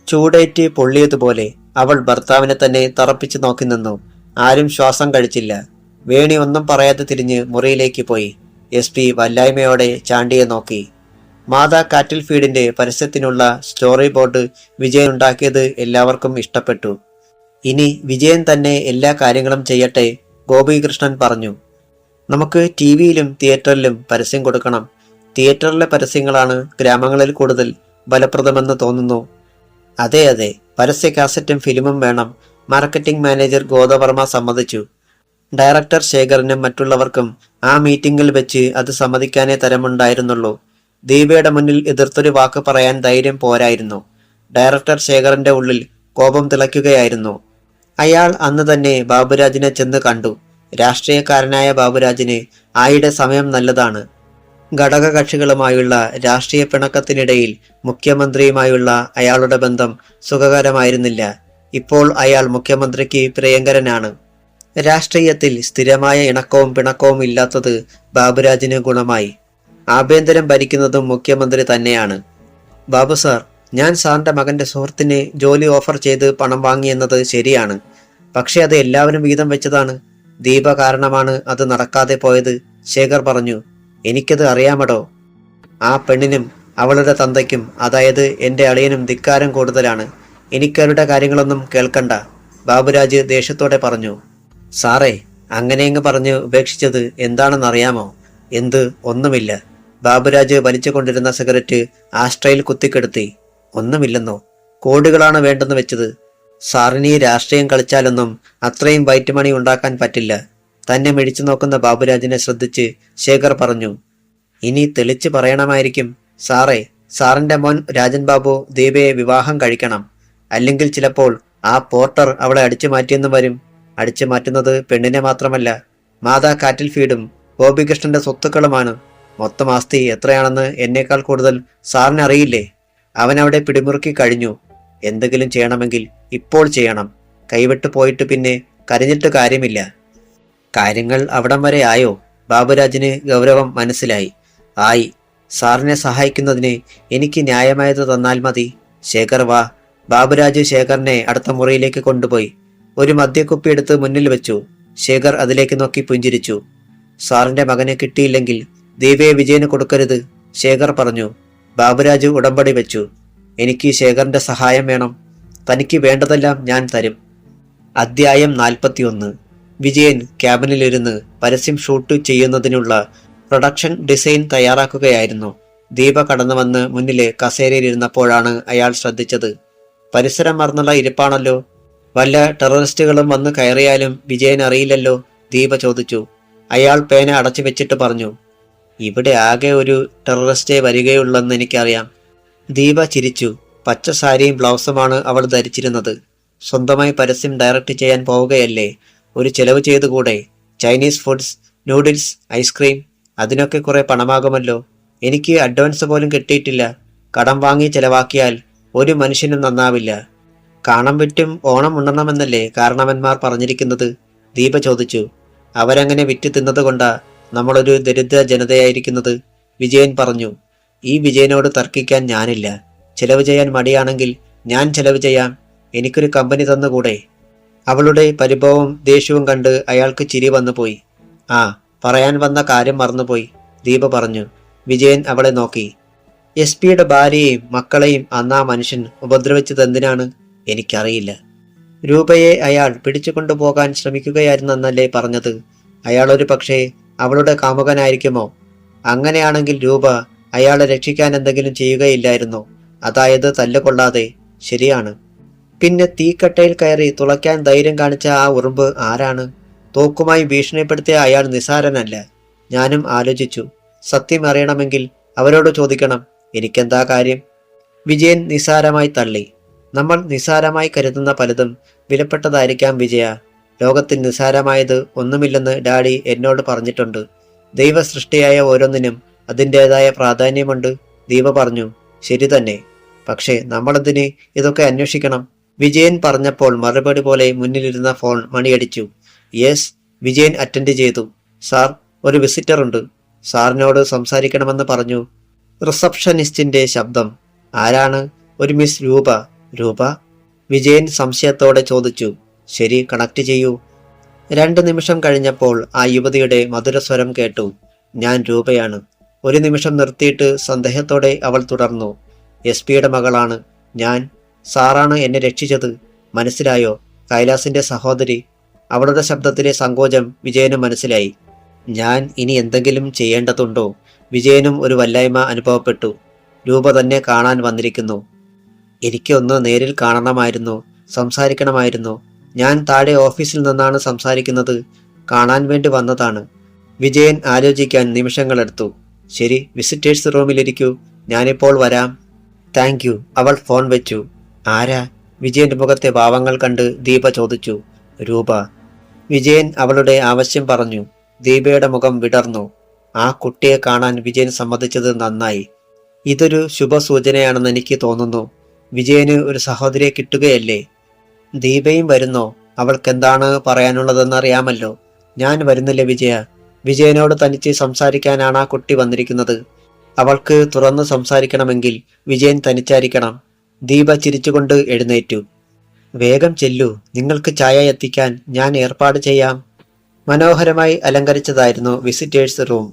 ചൂടേറ്റ് പൊള്ളിയതുപോലെ അവൾ ഭർത്താവിനെ തന്നെ തറപ്പിച്ചു നോക്കി നിന്നു. ആരും ശ്വാസം കഴിച്ചില്ല. വേണി ഒന്നും പറയാതെ തിരിഞ്ഞ് മുറിയിലേക്ക് പോയി. SP വല്ലായ്മയോടെ ചാണ്ടിയെ നോക്കി. മാതാ കാറ്റിൽ ഫീഡിന്റെ പരസ്യത്തിനുള്ള സ്റ്റോറി ബോർഡ് വിജയൻ ഉണ്ടാക്കിയത് എല്ലാവർക്കും ഇഷ്ടപ്പെട്ടു. ഇനി വിജയൻ തന്നെ എല്ലാ കാര്യങ്ങളും ചെയ്യട്ടെ, ഗോപികൃഷ്ണൻ പറഞ്ഞു. നമുക്ക് TV-യിലും തിയേറ്ററിലും പരസ്യം കൊടുക്കണം. തിയേറ്ററിലെ പരസ്യങ്ങളാണ് ഗ്രാമങ്ങളിൽ കൂടുതൽ ഫലപ്രദമെന്ന് തോന്നുന്നു. അതെ അതെ, പരസ്യ കാസറ്റും ഫിലിമും വേണം. മാർക്കറ്റിംഗ് മാനേജർ ഗോദവർമ്മ സമ്മതിച്ചു. ഡയറക്ടർ ശേഖറിനും മറ്റുള്ളവർക്കും ആ മീറ്റിംഗിൽ വെച്ച് അത് സമ്മതിക്കാനേ തരമുണ്ടായിരുന്നുള്ളൂ. ദീപയുടെ മുന്നിൽ എതിർത്തൊരു വാക്ക് പറയാൻ ധൈര്യം പോരായിരുന്നു. ഡയറക്ടർ ശേഖറിന്റെ ഉള്ളിൽ കോപം തിളയ്ക്കുകയായിരുന്നു. അയാൾ അന്ന് തന്നെ ബാബുരാജിനെ ചെന്ന് കണ്ടു. രാഷ്ട്രീയക്കാരനായ ബാബുരാജിന് ആയുടെ സമയം നല്ലതാണ്. ഘടകകക്ഷികളുമായുള്ള രാഷ്ട്രീയ പിണക്കത്തിനിടയിൽ മുഖ്യമന്ത്രിയുമായുള്ള അയാളുടെ ബന്ധം സുഖകരമായിരുന്നില്ല. ഇപ്പോൾ അയാൾ മുഖ്യമന്ത്രിക്ക് പ്രിയങ്കരനാണ്. രാഷ്ട്രീയത്തിൽ സ്ഥിരമായ ഇണക്കവും പിണക്കവും ഇല്ലാത്തത് ബാബുരാജിന് ഗുണമായി. ആഭ്യന്തരം ഭരിക്കുന്നതും മുഖ്യമന്ത്രി തന്നെയാണ്. ബാബു സാർ, ഞാൻ സാറിന്റെ മകന്റെ സുഹൃത്തിന് ജോലി ഓഫർ ചെയ്ത് പണം വാങ്ങിയെന്നത് ശരിയാണ്. പക്ഷെ അത് എല്ലാവരും വീതം വെച്ചതാണ്. ദീപ കാരണമാണ് അത് നടക്കാതെ പോയത്, ശേഖർ പറഞ്ഞു. എനിക്കത് അറിയാമടോ. ആ പെണ്ണിനും അവളുടെ തന്തയ്ക്കും, അതായത് എന്റെ അളിയനും ധിക്കാരം കൂടുതലാണ്. എനിക്കവരുടെ കാര്യങ്ങളൊന്നും കേൾക്കണ്ട, ബാബുരാജ് ദേഷ്യത്തോടെ പറഞ്ഞു. സാറേ, അങ്ങനെയങ്ങ് പറഞ്ഞ് ഉപേക്ഷിച്ചത് എന്താണെന്നറിയാമോ? എന്ത്? ഒന്നുമില്ല. ബാബുരാജ് വലിച്ചുകൊണ്ടിരുന്ന സിഗരറ്റ് ആസ്ട്രയിൽ കുത്തിക്കെടുത്തി. ഒന്നുമില്ലെന്നോ? കോടികളാണ് വേണ്ടെന്ന് വെച്ചത്. സാറിന് ഈ രാഷ്ട്രീയം കളിച്ചാലൊന്നും അത്രയും വൈറ്റ് മണി ഉണ്ടാക്കാൻ പറ്റില്ല. തന്നെ മിഴിച്ചു നോക്കുന്ന ബാബുരാജിനെ ശ്രദ്ധിച്ച് ശേഖർ പറഞ്ഞു. ഇനി തെളിച്ചു പറയണമായിരിക്കും. സാറേ, സാറിന്റെ മോൻ രാജൻ ബാബു ദീപയെ വിവാഹം കഴിക്കണം. അല്ലെങ്കിൽ ചിലപ്പോൾ ആ പോർട്ടർ അവളെ അടിച്ചു മാറ്റിയെന്നും വരും. അടിച്ചു മാറ്റുന്നത് പെണ്ണിനെ മാത്രമല്ല, മാതാ കാറ്റിൽ ഫീഡും ഗോപികൃഷ്ണന്റെ സ്വത്തുക്കളുമാണ്. മൊത്തം ആസ്തി എത്രയാണെന്ന് എന്നേക്കാൾ കൂടുതൽ സാറിന് അറിയില്ലേ? അവനവിടെ പിടിമുറുക്കി കഴിഞ്ഞു. എന്തെങ്കിലും ചെയ്യണമെങ്കിൽ ഇപ്പോൾ ചെയ്യണം. കൈവിട്ട് പോയിട്ട് പിന്നെ കരഞ്ഞിട്ട് കാര്യമില്ല. കാര്യങ്ങൾ അവിടം വരെ ആയോ? ബാബുരാജിന് ഗൗരവം മനസ്സിലായി. ആയി. സാറിനെ സഹായിക്കുന്നതിന് എനിക്ക് ന്യായമായത് തന്നാൽ മതി. ശേഖർ വാ. ബാബുരാജ് ശേഖറിനെ അടുത്ത മുറിയിലേക്ക് കൊണ്ടുപോയി. ഒരു മദ്യക്കുപ്പി എടുത്ത് മുന്നിൽ വെച്ചു. ശേഖർ അതിലേക്ക് നോക്കി പുഞ്ചിരിച്ചു. സാറിന്റെ മകനെ കിട്ടിയില്ലെങ്കിൽ ദീപയെ വിജയന് കൊടുക്കരുത്, ശേഖർ പറഞ്ഞു. ബാബുരാജ് ഉടമ്പടി വെച്ചു. എനിക്ക് ശേഖറിന്റെ സഹായം വേണം. തനിക്ക് വേണ്ടതെല്ലാം ഞാൻ തരും. അധ്യായം 41. വിജയൻ ക്യാബിനിലിരുന്ന് പരസ്യം ഷൂട്ട് ചെയ്യുന്നതിനുള്ള പ്രൊഡക്ഷൻ ഡിസൈൻ തയ്യാറാക്കുകയായിരുന്നു. ദീപ കടന്നു വന്ന് മുന്നിലെ കസേരയിലിരുന്നപ്പോഴാണ് അയാൾ ശ്രദ്ധിച്ചത്. പരിസരം മറന്നുള്ള ഇരിപ്പാണല്ലോ. വല്ല ടെററിസ്റ്റുകളും വന്ന് കയറിയാലും വിജയൻ അറിയില്ലല്ലോ, ദീപ ചോദിച്ചു. അയാൾ പേന അടച്ചു വെച്ചിട്ട് പറഞ്ഞു. ഇവിടെ ആകെ ഒരു ടെററിസ്റ്റേ വരികയുള്ളെന്ന് എനിക്കറിയാം. ദീപ ചിരിച്ചു. പച്ച സാരിയും ബ്ലൗസുമാണ് അവൾ ധരിച്ചിരുന്നത്. സ്വന്തമായി പരസ്യം ഡയറക്റ്റ് ചെയ്യാൻ പോവുകയല്ലേ? ഒരു ചെലവ് ചെയ്തുകൂടെ? ചൈനീസ് ഫുഡ്സ്, നൂഡിൽസ്, ഐസ്ക്രീം, അതിനൊക്കെ കുറെ പണമാകുമല്ലോ. എനിക്ക് അഡ്വാൻസ് പോലും കിട്ടിയിട്ടില്ല. കടം വാങ്ങി ചെലവാക്കിയാൽ ഒരു മനുഷ്യനും നന്നാവില്ല. കാണം വിറ്റും ഓണം ഉണ്ണണമെന്നല്ലേ കാരണവന്മാർ പറഞ്ഞിരിക്കുന്നത്, ദീപ ചോദിച്ചു. അവരങ്ങനെ വിറ്റ് തിന്നതുകൊണ്ടാ നമ്മളൊരു ദരിദ്ര ജനതയായിരിക്കുന്നത്, വിജയൻ പറഞ്ഞു. ഈ വിജയനോട് തർക്കിക്കാൻ ഞാനില്ല. ചെലവ് ചെയ്യാൻ മടിയാണെങ്കിൽ ഞാൻ ചെലവ് ചെയ്യാം. എനിക്കൊരു കമ്പനി തന്നുകൂടെ? അവളുടെ പരിഭവവും ദേഷ്യവും കണ്ട് അയാൾക്ക് ചിരി വന്നുപോയി. ആ, പറയാൻ വന്ന കാര്യം മറന്നുപോയി, ദീപ പറഞ്ഞു. വിജയൻ അവളെ നോക്കി. എസ് പിയുടെ ഭാര്യയെയും മക്കളെയും അന്ന് ആ മനുഷ്യൻ ഉപദ്രവിച്ചതെന്തിനാണ്? എനിക്കറിയില്ല. രൂപയെ അയാൾ പിടിച്ചുകൊണ്ടുപോകാൻ ശ്രമിക്കുകയായിരുന്നെന്നല്ലേ പറഞ്ഞത്? അയാളൊരു പക്ഷേ അവളുടെ കാമുകനായിരിക്കുമോ? അങ്ങനെയാണെങ്കിൽ രൂപ അയാളെ രക്ഷിക്കാൻ എന്തെങ്കിലും ചെയ്യുകയില്ലായിരുന്നോ? അതായത് തല്ലുകൊള്ളാതെ. ശരിയാണ്. പിന്നെ തീക്കട്ടയിൽ കയറി തുളയ്ക്കാൻ ധൈര്യം കാണിച്ച ആ ഉറുമ്പ് ആരാണ്? തോക്കുമായി ഭീഷണിപ്പെടുത്തിയ അയാൾ നിസാരനല്ല. ഞാനും ആലോചിച്ചു. സത്യം അറിയണമെങ്കിൽ അവരോട് ചോദിക്കണം. എനിക്കെന്താ കാര്യം? വിജയൻ നിസാരമായി തള്ളി. നമ്മൾ നിസാരമായി കരുതുന്ന പലതും വിലപ്പെട്ടതായിരിക്കാം വിജയ. ലോകത്തിൽ നിസാരമായത് ഒന്നുമില്ലെന്ന് ഡാഡി എന്നോട് പറഞ്ഞിട്ടുണ്ട്. ദൈവ സൃഷ്ടിയായ ഓരോന്നിനും അതിൻ്റെതായ പ്രാധാന്യമുണ്ട്, ദീപ പറഞ്ഞു. ശരി തന്നെ. പക്ഷേ നമ്മളെന്തിന് ഇതൊക്കെ അന്വേഷിക്കണം? വിജയൻ പറഞ്ഞപ്പോൾ മറുപടി പോലെ മുന്നിലിരുന്ന ഫോൺ മണിയടിച്ചു. യെസ്, വിജയൻ അറ്റൻഡ് ചെയ്തു. സാർ, ഒരു വിസിറ്റർ ഉണ്ട്. സാറിനോട് സംസാരിക്കണമെന്ന് പറഞ്ഞു. റിസപ്ഷനിസ്റ്റിന്റെ ശബ്ദം. ആരാണ്? ഒരു മിസ് രൂപ. രൂപ? വിജയൻ സംശയത്തോടെ ചോദിച്ചു. ശരി, കണക്ട് ചെയ്യൂ. 2 നിമിഷം കഴിഞ്ഞപ്പോൾ ആ യുവതിയുടെ മധുരസ്വരം കേട്ടു. ഞാൻ രൂപയാണ്. ഒരു നിമിഷം നിർത്തിയിട്ട് സന്ദേഹത്തോടെ അവൾ തുടർന്നു. എസ് പിയുടെ മകളാണ് ഞാൻ. സാറാണ് എന്നെ രക്ഷിച്ചത്. മനസ്സിലായോ? കൈലാസിന്റെ സഹോദരി. അവളുടെ ശബ്ദത്തിലെ സങ്കോചം വിജയനും മനസ്സിലായി. ഞാൻ ഇനി എന്തെങ്കിലും ചെയ്യേണ്ടതുണ്ടോ? വിജയനും ഒരു വല്ലായ്മ അനുഭവപ്പെട്ടു. രൂപ തന്നെ കാണാൻ വന്നിരിക്കുന്നു. എനിക്ക് ഒന്ന് നേരിൽ കാണണമായിരുന്നു, സംസാരിക്കണമായിരുന്നു. ഞാൻ താഴെ ഓഫീസിൽ നിന്നാണ് സംസാരിക്കുന്നത്. കാണാൻ വേണ്ടി വന്നതാണ്. വിജയൻ ആലോചിക്കാൻ നിമിഷങ്ങളെടുത്തു. ശരി, വിസിറ്റേഴ്സ് റൂമിലിരിക്കൂ. ഞാനിപ്പോൾ വരാം. Thank you. അവൾ ഫോൺ വെച്ചു. ആരാ? വിജയന്റെ മുഖത്തെ ഭാവങ്ങൾ കണ്ട് ദീപ ചോദിച്ചു. രൂപ. വിജയൻ അവളുടെ ആവശ്യം പറഞ്ഞു. ദീപയുടെ മുഖം വിടർന്നു. ആ കുട്ടിയെ കാണാൻ വിജയൻ സമ്മതിച്ചത് നന്നായി. ഇതൊരു ശുഭസൂചനയാണെന്ന് എനിക്ക് തോന്നുന്നു. വിജയന് ഒരു സഹോദരിയെ കിട്ടുകയല്ലേ? ദീപയും വരുന്നോ? അവൾക്കെന്താണ് പറയാനുള്ളതെന്നറിയാമല്ലോ. ഞാൻ വരുന്നില്ല വിജയ. വിജയനോട് തനിച്ച് സംസാരിക്കാനാണ് ആ കുട്ടി വന്നിരിക്കുന്നത്. അവൾക്ക് തുറന്ന് സംസാരിക്കണമെങ്കിൽ വിജയൻ തനിച്ചായിരിക്കണം. ദീപ ചിരിച്ചുകൊണ്ട് എഴുന്നേറ്റു. വേഗം ചെല്ലൂ. നിങ്ങൾക്ക് ചായ എത്തിക്കാൻ ഞാൻ ഏർപ്പാട് ചെയ്യാം. മനോഹരമായി അലങ്കരിച്ചതായിരുന്നു വിസിറ്റേഴ്സ് റൂം.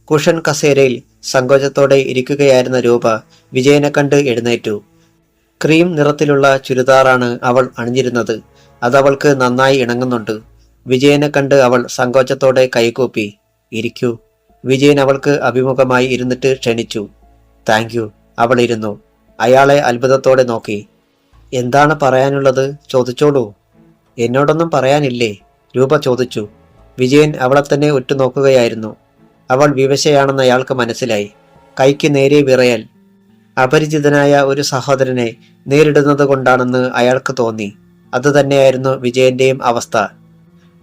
കുഷൻ കസേരയിൽ സങ്കോചത്തോടെ ഇരിക്കുകയായിരുന്ന രൂപ വിജയനെ കണ്ട് എഴുന്നേറ്റു. ക്രീം നിറത്തിലുള്ള ചുരിദാറാണ് അവൾ അണിഞ്ഞിരുന്നത്. അതവൾക്ക് നന്നായി ഇണങ്ങുന്നുണ്ട്. വിജയനെ കണ്ട് അവൾ സങ്കോചത്തോടെ കൈകൂപ്പി. ഇരിക്കൂ. വിജയൻ അവൾക്ക് അഭിമുഖമായി ഇരുന്നിട്ട് ക്ഷണിച്ചു. Thank you. അവൾ ഇരുന്നു. അയാളെ അത്ഭുതത്തോടെ നോക്കി. എന്താണ് പറയാനുള്ളത്? ചോദിച്ചോളൂ. എന്നോടൊന്നും പറയാനില്ലേ? രൂപ ചോദിച്ചു. വിജയൻ അവളെ തന്നെ ഉറ്റുനോക്കുകയായിരുന്നു. അവൾ വിവശയാണെന്ന് അയാൾക്ക് മനസ്സിലായി. കൈക്ക് നേരെ വിറയൽ. അപരിചിതനായ ഒരു സഹോദരനെ നേരിടുന്നത് കൊണ്ടാണെന്ന് അയാൾക്ക് തോന്നി. അതുതന്നെയായിരുന്നു വിജയന്റെയും അവസ്ഥ.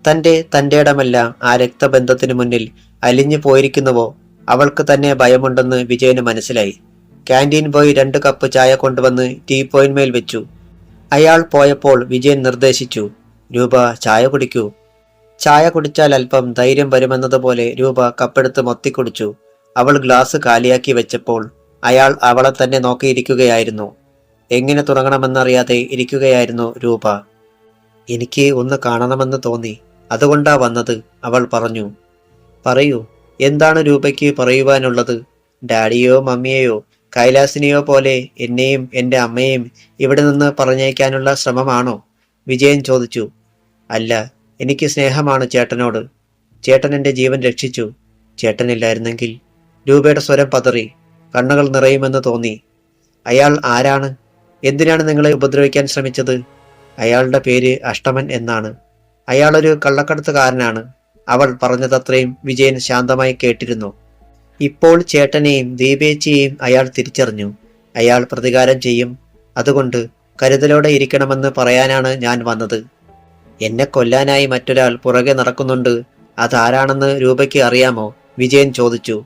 തന്റെ ഇടമെല്ലാം ആ രക്തബന്ധത്തിനു മുന്നിൽ അലിഞ്ഞു പോയിരിക്കുന്നുവോ? അവൾക്ക് തന്നെ ഭയമുണ്ടെന്ന് വിജയന് മനസ്സിലായി. ക്യാൻറ്റീൻ പോയി 2 കപ്പ് ചായ കൊണ്ടുവന്ന് ടീപ്പോയിന്മേൽ വെച്ചു. അയാൾ പോയപ്പോൾ വിജയൻ നിർദ്ദേശിച്ചു, രൂപ ചായ കുടിക്കൂ. ചായ കുടിച്ചാൽ അല്പം ധൈര്യം വരുമെന്നതുപോലെ രൂപ കപ്പെടുത്ത് മൊത്തിക്കുടിച്ചു. അവൾ ഗ്ലാസ് കാലിയാക്കി വെച്ചപ്പോൾ അയാൾ അവളെ തന്നെ നോക്കിയിരിക്കുകയായിരുന്നു. എങ്ങനെ തുടങ്ങണമെന്നറിയാതെ ഇരിക്കുകയായിരുന്നു രൂപ. എനിക്ക് ഒന്ന് കാണണമെന്ന് തോന്നി, അതുകൊണ്ടാ വന്നത്, അവൾ പറഞ്ഞു. പറയൂ, എന്താണ് രൂപയ്ക്ക് പറയുവാനുള്ളത്? ഡാഡിയോ മമ്മിയെയോ കൈലാസിനെയോ പോലെ എന്നെയും എൻ്റെ അമ്മയെയും ഇവിടെ നിന്ന് പറഞ്ഞയക്കാനുള്ള ശ്രമമാണോ? വിജയൻ ചോദിച്ചു. അല്ല, എനിക്ക് സ്നേഹമാണ് ചേട്ടനോട്. ചേട്ടൻ എൻ്റെ ജീവൻ രക്ഷിച്ചു. ചേട്ടനില്ലായിരുന്നെങ്കിൽ. രൂപയുടെ സ്വരം പതറി. കണ്ണുകൾ നിറയുമെന്ന് തോന്നി. അയാൾ ആരാണ്? എന്തിനാണ് നിങ്ങളെ ഉപദ്രവിക്കാൻ ശ്രമിച്ചത്? അയാളുടെ പേര് അഷ്ടമൻ എന്നാണ്. അയാളൊരു കള്ളക്കടത്തുകാരനാണ്. അവൾ പറഞ്ഞതത്രയും വിജയൻ ശാന്തമായി കേട്ടിരുന്നു. ഇപ്പോൾ ചേട്ടനെയും ദീപേച്ചിയെയും അയാൾ തിരിച്ചറിഞ്ഞു. അയാൾ പ്രതികാരം ചെയ്യും. അതുകൊണ്ട് കരുതലോടെ ഇരിക്കണമെന്ന് പറയാനാണ് ഞാൻ വന്നത്. എന്നെ കൊല്ലാനായി മറ്റൊരാൾ പുറകെ നടക്കുന്നുണ്ട്. അതാരാണെന്ന് രൂപയ്ക്ക് അറിയാമോ? വിജയൻ ചോദിച്ചു.